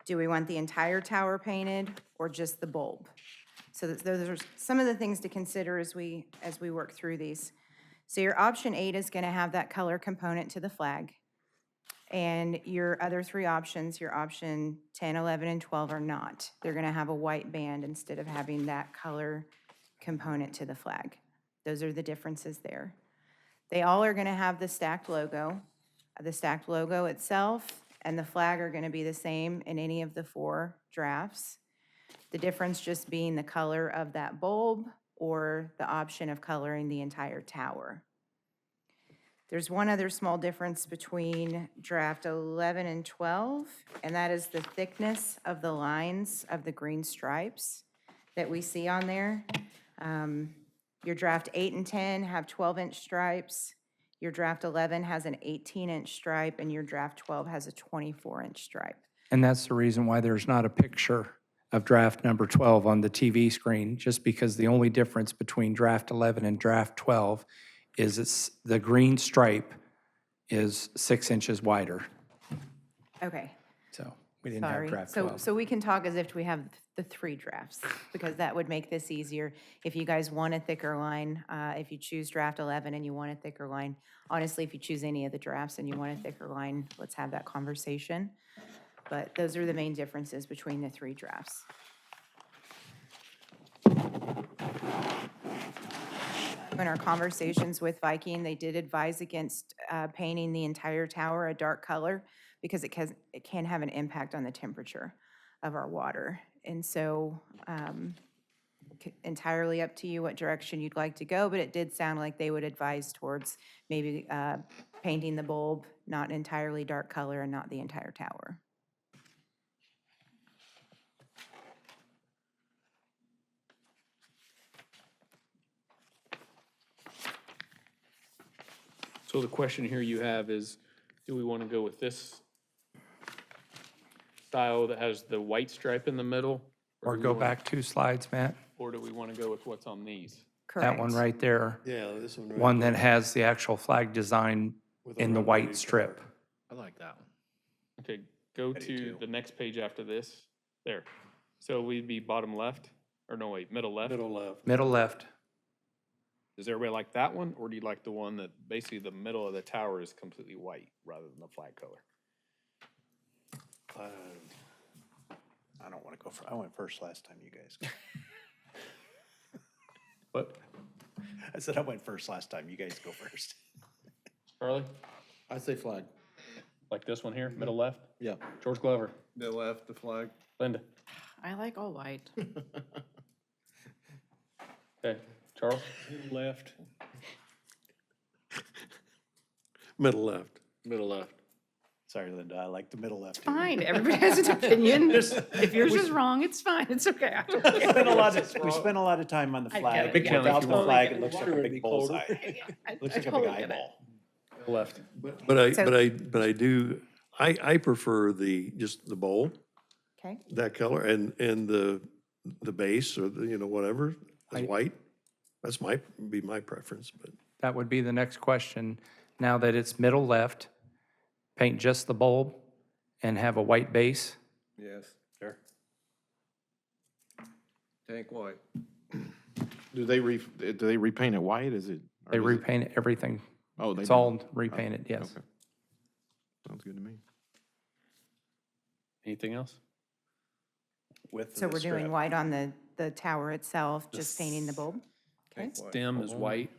Do we want the entire tower painted or just the bulb? So those are some of the things to consider as we work through these. So your option 8 is going to have that color component to the flag. And your other 3 options, your option 10, 11, and 12 are not. They're going to have a white band instead of having that color component to the flag. Those are the differences there. They all are going to have the stacked logo. The stacked logo itself and the flag are going to be the same in any of the 4 drafts. The difference just being the color of that bulb or the option of coloring the entire tower. There's one other small difference between draft 11 and 12, and that is the thickness of the lines of the green stripes that we see on there. Your draft 8 and 10 have 12-inch stripes. Your draft 11 has an 18-inch stripe, and your draft 12 has a 24-inch stripe. And that's the reason why there's not a picture of draft number 12 on the TV screen, just because the only difference between draft 11 and draft 12 is the green stripe is 6 inches wider. Okay. So we didn't have Sorry. draft So 12. we can talk as if we have the 3 drafts, because that would make this easier. If you guys want a thicker line, if you choose draft 11 and you want a thicker line, honestly, if you choose any of the drafts and you want a thicker line, let's have that conversation. But those are the main differences between the 3 drafts. In our conversations with Viking, they did advise against painting the entire tower a dark color because it can have an impact on the temperature of our water. And so entirely up to you what direction you'd like to go, but it did sound like they would advise towards maybe painting the bulb, not an entirely dark color and not the entire tower. So the question here you have is, do we want to go with this style that has the white stripe in the middle? Or do we go wanna- back 2 slides, Matt. Or do we want to go with what's on these? That one right there, Yeah, this one right one that there has the actual flag design with a in the rubbery white strip. car. I like that one. Okay, go to the next page after this. There. So we'd be bottom left, or no, wait, middle left? Middle left. Middle left. Does everybody like that one, or do you like the one that basically the middle of the tower is completely white rather than the flag color? I don't want to go I went first last time, you guys. What? I said I went first last time, you guys go first. Charlie? I say flag. Like this one here, middle left? Yeah. George Glover? The left, the flag. Linda? I like all white. Okay, Charles? Left. Middle left. Middle left. Sorry, Linda, I like the middle left. too. Fine, everybody has an opinion. If yours is wrong, it's fine, it's okay. I don't We care. spent a lot of time on the I flag. get it, yeah. Without the Totally flag, get it it. looks like a big bullseye. I Looks like a totally big get it. eyeball. Left. So- I do, I prefer just the bowl, Okay? that color, and the base or the, whatever, is white. That's be my preference, but. That would be the next question. Now that it's middle left, paint just the bulb and have a white base. Yes. Sure. Tank white. Do they repaint it white? Is it? or They does it- repaint everything. Oh, they It's do. all repainted, yes. Okay. Sounds good to me. Anything else? Width So of the we're doing strip. white on the tower itself, just painting the bulb? Okay? Stem is white.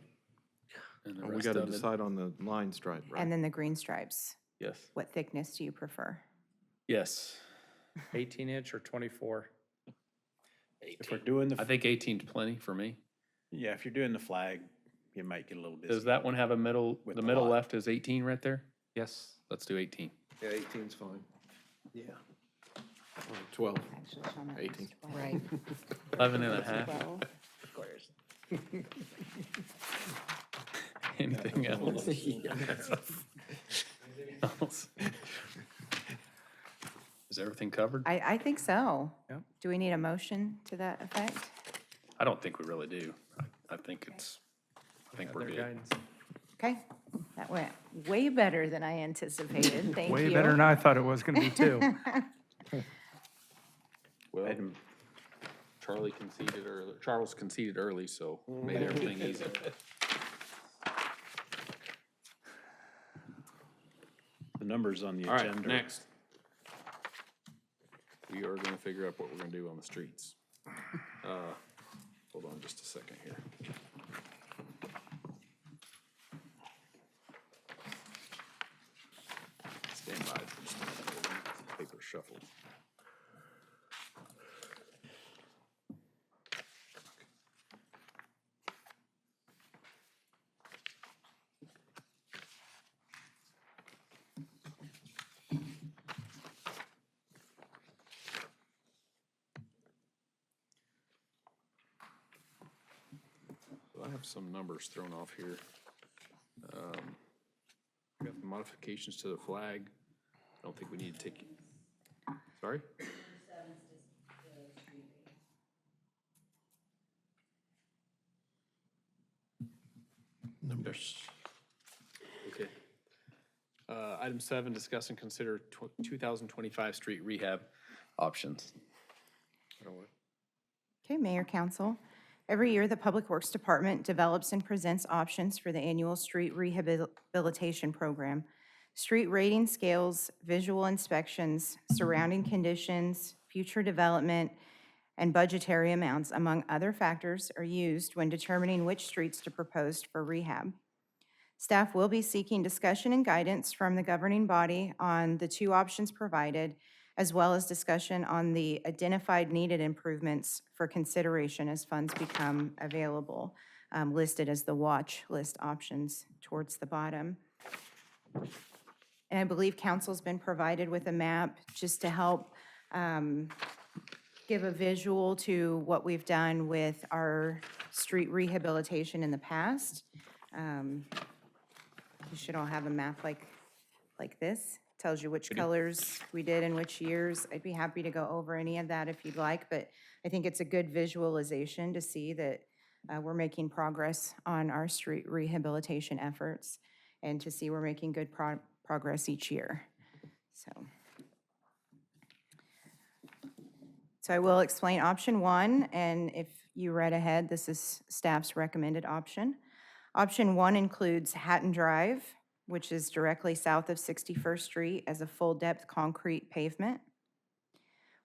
And the Oh, we rest got to of it- decide on the line stripe, right? And then the green stripes. Yes. What thickness do you prefer? Yes. 18-inch or 24? If we're doing the, I think 18's plenty for me. yeah, if you're doing the flag, you might get a little busy. Does that one have a middle, With the the middle lot. left is 18 right there? Yes. Let's do 18. Yeah, 18's fine. Yeah. 12. Actually, it's on that 18. one. Right. 11 and a half. 12. Anything else? Else? Is everything covered? I think so. Yep. Do we need a motion to that effect? I don't think we really do. I think we're Their good. guidance. Okay, that went way better than I anticipated. Thank you. Way better than I thought it was going to be, too. Well, Item- Charles conceded early, so made everything easy. The numbers on the All right, agenda. next. We are gonna figure out what we're gonna do on the streets. Hold on just a second here. Stand by for just a minute. Paper shuffled. So I have some numbers thrown off here. I got the modifications to the flag. I don't think we need to take, sorry? Numbers. Okay. Item 7, discuss and consider 2025 street rehab options. Okay, Mayor, Council. Every year, the Public Works Department develops and presents options for the annual street rehabilitation program. Street rating scales, visual inspections, surrounding conditions, future development, and budgetary amounts, among other factors, are used when determining which streets to propose for rehab. Staff will be seeking discussion and guidance from the governing body on the 2 options provided, as well as discussion on the identified needed improvements for consideration as funds become available, listed as the watch list options towards the bottom. And I believe council's been provided with a map just to help give a visual to what we've done with our street rehabilitation in the past. You should all have a map like this. Tells you which colors we did in which years. I'd be happy to go over any of that if you'd like, but I think it's a good visualization to see that we're making progress on our street rehabilitation efforts and to see we're making good progress each year. So I will explain option one, and if you read ahead, this is staff's recommended option. Option one includes Hatton Drive, which is directly south of 61st Street as a full-depth concrete pavement.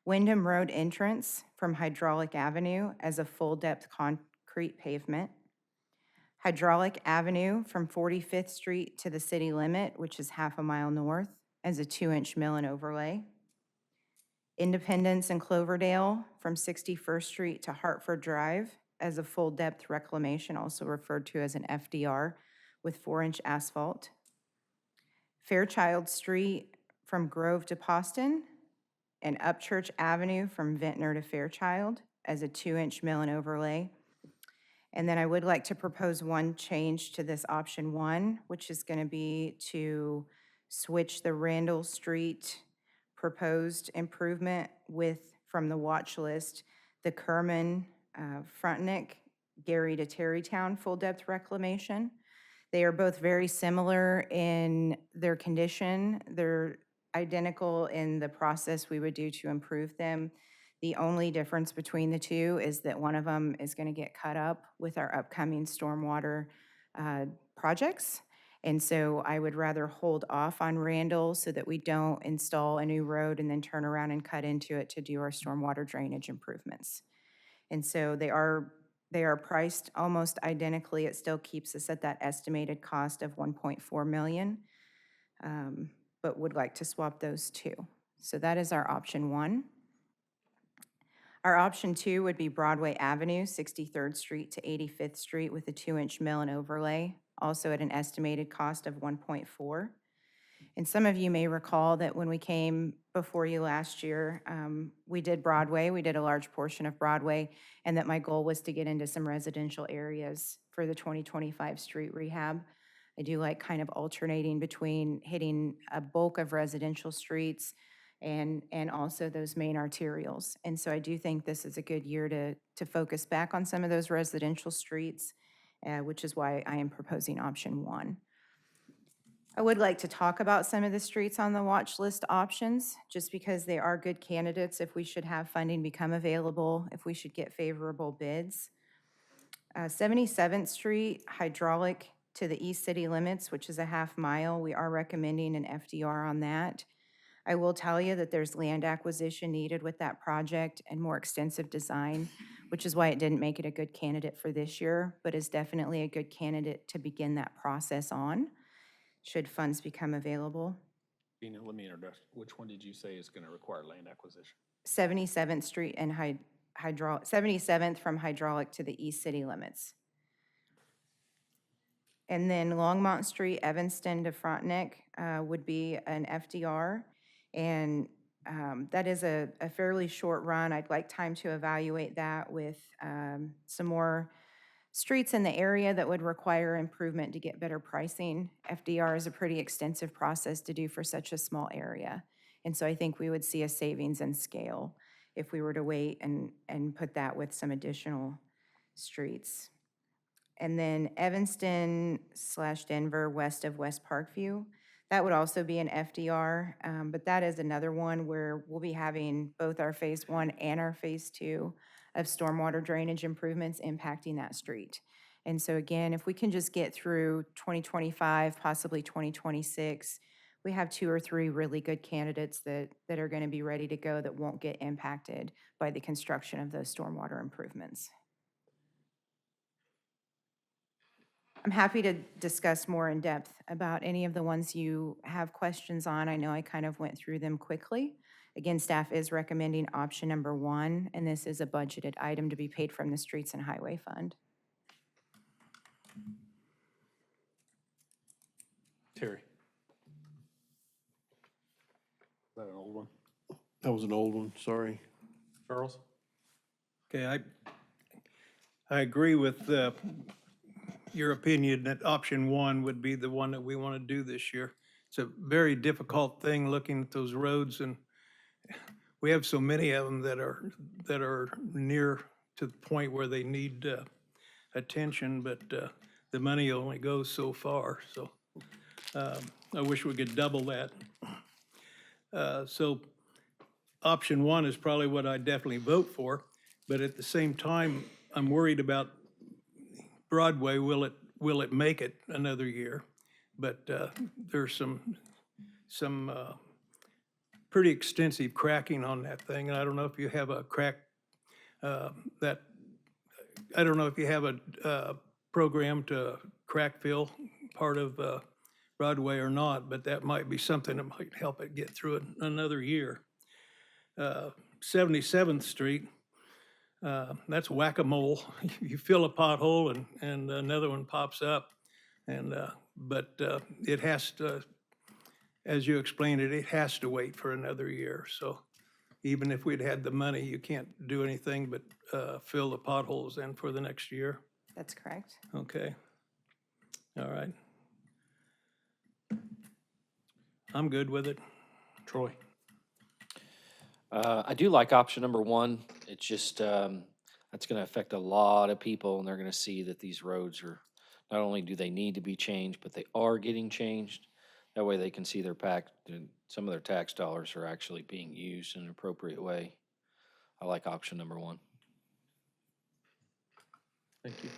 Wyndham Road entrance from Hydraulic Avenue as a full-depth concrete pavement. Hydraulic Avenue from 45th Street to the city limit, which is half a mile north, as a 2-inch mill and overlay. Independence and Cloverdale from 61st Street to Hartford Drive as a full-depth reclamation, also referred to as an FDR, with 4-inch asphalt. Fairchild Street from Grove to Poston, and Upchurch Avenue from Ventnor to Fairchild as a 2-inch mill and overlay. And then I would like to propose one change to this option one, which is going to be to switch the Randall Street proposed improvement with, from the watch list, the Kerman, Frontenac, Gary to Terrytown full-depth reclamation. They are both very similar in their condition. They're identical in the process we would do to improve them. The only difference between the two is that one of them is going to get cut up with our upcoming stormwater projects. And so I would rather hold off on Randall so that we don't install a new road and then turn around and cut into it to do our stormwater drainage improvements. And so they are priced almost identically. It still keeps us at that estimated cost of $1.4 million, but would like to swap those two. So that is our option one. Our option two would be Broadway Avenue, 63rd Street to 85th Street with a 2-inch mill and overlay, also at an estimated cost of $1.4. And some of you may recall that when we came before you last year, we did Broadway, we did a large portion of Broadway, and that my goal was to get into some residential areas for the 2025 street rehab. I do like kind of alternating between hitting a bulk of residential streets and also those main arterials. And so I do think this is a good year to focus back on some of those residential streets, which is why I am proposing option one. I would like to talk about some of the streets on the watch list options, just because they are good candidates if we should have funding become available, if we should get favorable bids. 77th Street, hydraulic to the east city limits, which is a half mile. We are recommending an FDR on that. I will tell you that there's land acquisition needed with that project and more extensive design, which is why it didn't make it a good candidate for this year, but is definitely a good candidate to begin that process on, should funds become available. Gina, let me introduce, which one did you say is going to require land acquisition? 77th Street and 77th from hydraulic to the east city limits. And then Longmont Street, Evanston to Frontenac would be an FDR. And that is a fairly short run. I'd like time to evaluate that with some more streets in the area that would require improvement to get better pricing. FDR is a pretty extensive process to do for such a small area. And so I think we would see a savings in scale if we were to wait and put that with some additional streets. And then Evanston/Denver west of West Parkview, that would also be an FDR, but that is another one where we'll be having both our phase one and our phase two of stormwater drainage improvements impacting that street. And so again, if we can just get through 2025, possibly 2026, we have 2 or 3 really good candidates that are going to be ready to go that won't get impacted by the construction of those stormwater improvements. I'm happy to discuss more in depth about any of the ones you have questions on. I know I kind of went through them quickly. Again, staff is recommending option number 1, and this is a budgeted item to be paid from the Streets and Highway Fund. Terry? that an old one? That was an old one, sorry. Charles? Okay, I agree with your opinion that option one would be the one that we want to do this year. It's a very difficult thing looking at those roads, and we have so many of them that are near to the point where they need attention, but the money only goes so far, so I wish we could double that. So option one is probably what I'd definitely vote for, but at the same time, I'm worried about Broadway. Will it make it another year? But there's some pretty extensive cracking on that thing, and I don't know if you have a crack that, I don't know if you have a program to crack fill part of Broadway or not, but that might be something that might help it get through it another year. 77th Street, that's whack-a-mole. You fill a pothole and another one pops up. But it has to, as you explained it has to wait for another year. So even if we'd had the money, you can't do anything but fill the potholes in for the next year. That's correct. Okay. All right. I'm good with it. Troy? I do like option number one. It's just, that's gonna affect a lot of people, and they're gonna see that these roads are, not only do they need to be changed, but they are getting changed. That way they can see some of their tax dollars are actually being used in an appropriate way. I like option number one. Thank you.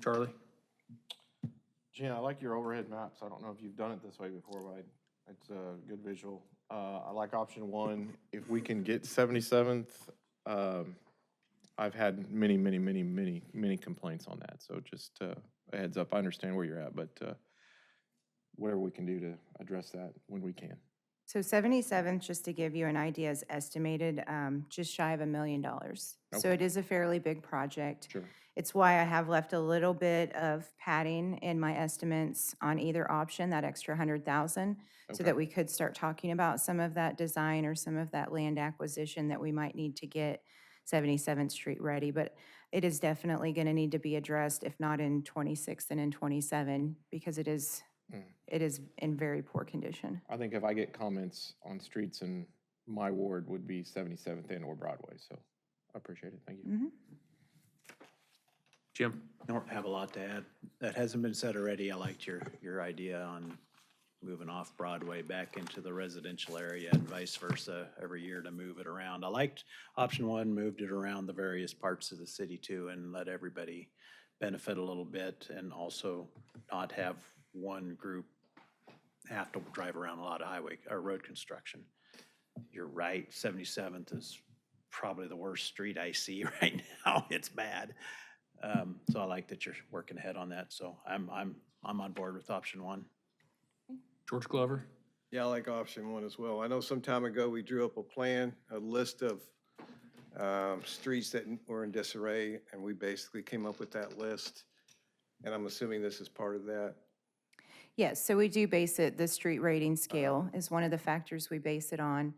Charlie? Gina, I like your overhead maps. I don't know if you've done it this way before, but it's a good visual. I like option one. If we can get 77th, I've had many complaints on that. So just a heads up, I understand where you're at, but whatever we can do to address that when we can. So 77th, just to give you an idea, is estimated just shy of $1 million. So Okay. it is a fairly big project. Sure. It's why I have left a little bit of padding in my estimates on either option, that extra 100,000, so Okay. that we could start talking about some of that design or some of that land acquisition that we might need to get 77th Street ready. But it is definitely going to need to be addressed, if not in 26 and in 27, because it is in very poor condition. I think if I get comments on streets in my ward would be 77th and or Broadway. So I appreciate it. Thank you. Mhm. Jim? I don't have a lot to add. That hasn't been said already. I liked your idea on moving off Broadway back into the residential area and vice versa every year to move it around. I liked option one, moved it around the various parts of the city too, and let everybody benefit a little bit, and also not have one group have to drive around a lot of highway or road construction. You're right, 77th is probably the worst street I see right now. It's bad. So I like that you're working ahead on that. So I'm on board with option one. George Glover? Yeah, I like option one as well. I know some time ago, we drew up a plan, a list of streets that were in disarray, and we basically came up with that list. And I'm assuming this is part of that. Yes, so we do base it, the street rating scale is one of the factors we base it on.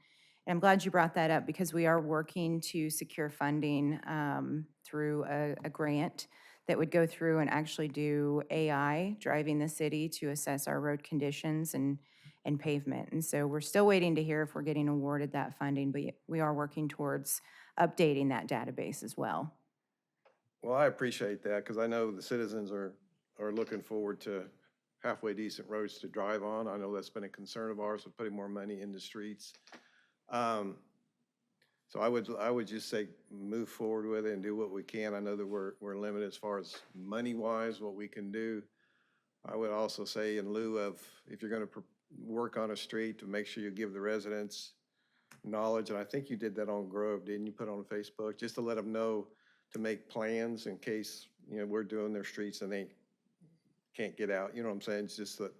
And I'm glad you brought that up, because we are working to secure funding through a grant that would go through and actually do AI, driving the city to assess our road conditions and pavement. And so we're still waiting to hear if we're getting awarded that funding, but we are working towards updating that database as well. Well, I appreciate that, because I know the citizens are looking forward to halfway decent roads to drive on. I know that's been a concern of ours, with putting more money in the streets. So I would just say move forward with it and do what we can. I know that we're limited as far as money-wise, what we can do. I would also say, in lieu of, if you're gonna work on a street, to make sure you give the residents knowledge, and I think you did that on Grove, didn't you, put on Facebook, just to let them know to make plans in case, we're doing their streets and they can't get out, you know what I'm saying? It's just that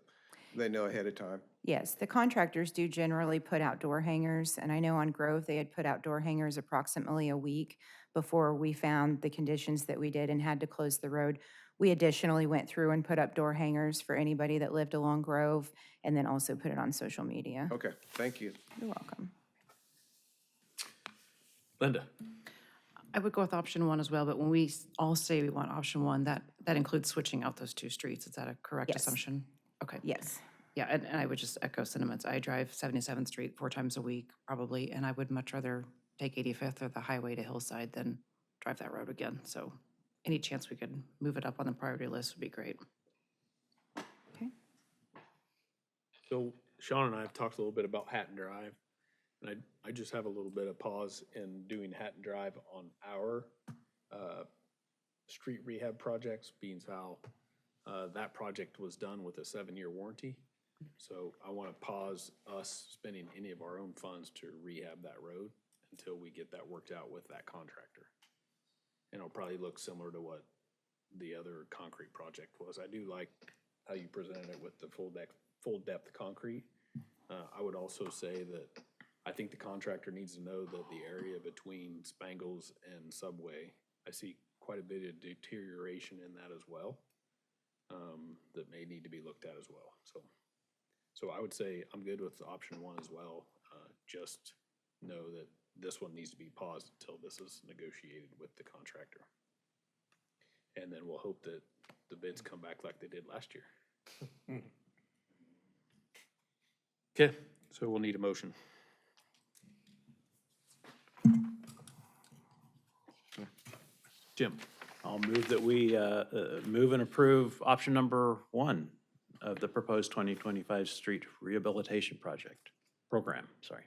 They know ahead of time. Yes, the contractors do generally put out door hangers, and I know on Grove, they had put out door hangers approximately a week before we found the conditions that we did and had to close the road. We additionally went through and put up door hangers for anybody that lived along Grove, and then also put it on social media. Okay, thank you. You're welcome. Linda? I would go with option one as well, but when we all say we want option one, that includes switching out those two streets. Is that a correct Yes. assumption? Okay. Yes. Yeah, and I would just echo sentiments. I drive 77th Street 4 times a week, probably, and I would much rather take 85th or the highway to Hillside than drive that road again. So any chance we could move it up on the priority list would be great. So Sean and I have talked a little bit about Hatton Drive, and I just have a little bit of pause in doing Hatton Drive on our street rehab projects, being how that project was done with a 7-year warranty. So I want to pause us spending any of our own funds to rehab that road until we get that worked out with that contractor. And it'll probably look similar to what the other concrete project was. I do like how you presented it with the full depth concrete. I would also say that I think the contractor needs to know that the area between Spangles and Subway, I see quite a bit of deterioration in that as well, that may need to be looked at as well. So I would say I'm good with option one as well. Just know that this one needs to be paused until this is negotiated with the contractor. And then we'll hope that the bids come back like they did last year. Okay, so we'll need a motion. Jim? I'll move that we move and approve option number one of the proposed 2025 street rehabilitation program, sorry.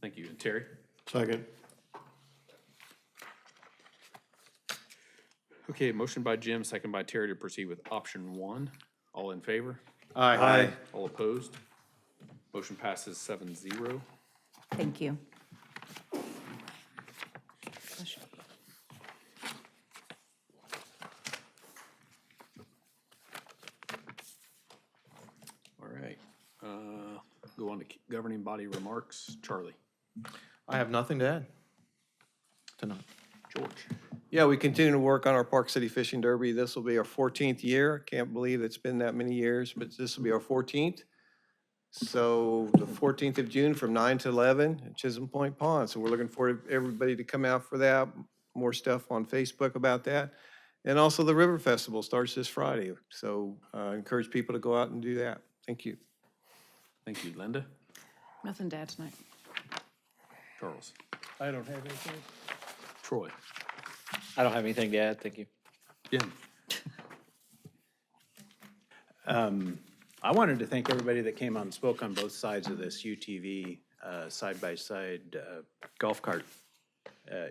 Thank you. And Terry? Second. Okay, motion by Jim, second by Terry to proceed with option one. All in favor? Aye. All opposed? Motion passes 7-0. Thank you. All right. Go on to governing body remarks. Charlie? I have nothing to add tonight. George? Yeah, we continue to work on our Park City Fishing Derby. This will be our 14th year. Can't believe it's been that many years, but this will be our 14th. So the 14th of June from 9 to 11 at Chisholm Point Pond. So we're looking forward to everybody to come out for that. More stuff on Facebook about that. And also the River Festival starts this Friday. So I encourage people to go out and do that. Thank you. Thank you. Linda? Nothing to add tonight. Charles? I don't have anything. Troy? I don't have anything to add, thank you. Jim? I wanted to thank everybody that came out and spoke on both sides of this UTV side-by-side golf cart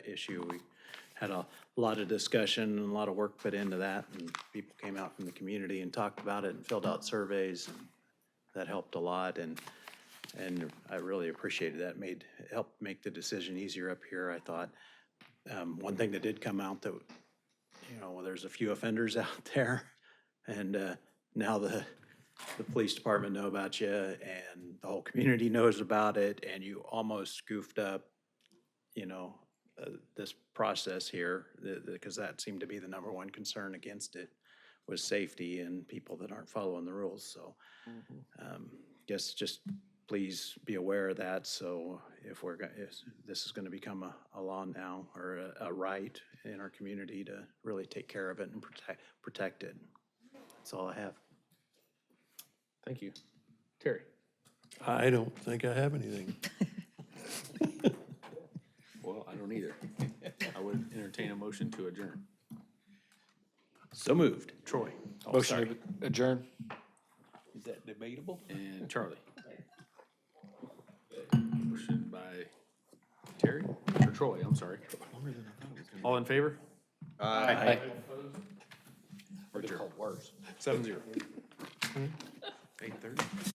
issue. We had a lot of discussion and a lot of work put into that, and people came out from the community and talked about it and filled out surveys, and that helped a lot, and I really appreciated that. Helped make the decision easier up here, I thought. One thing that did come out that, there's a few offenders out there, and now the police department know about you, and the whole community knows about it, and you almost goofed up, this process here, because that seemed to be the number one concern against it, was safety and people that aren't following the rules. So, guess just please be aware of that. So if this is going to become a law now, or a right in our community to really take care of it and protect it. That's all I have. Thank you. Terry? I don't think I have anything. Well, I don't either. I would entertain a motion to adjourn. So moved. Troy? Oh, Motion sorry. to adjourn? Is that debatable? And Charlie? Motion by Terry, or Troy, I'm sorry. All in favor? Aye. Or called worse. 7-0. 8:30.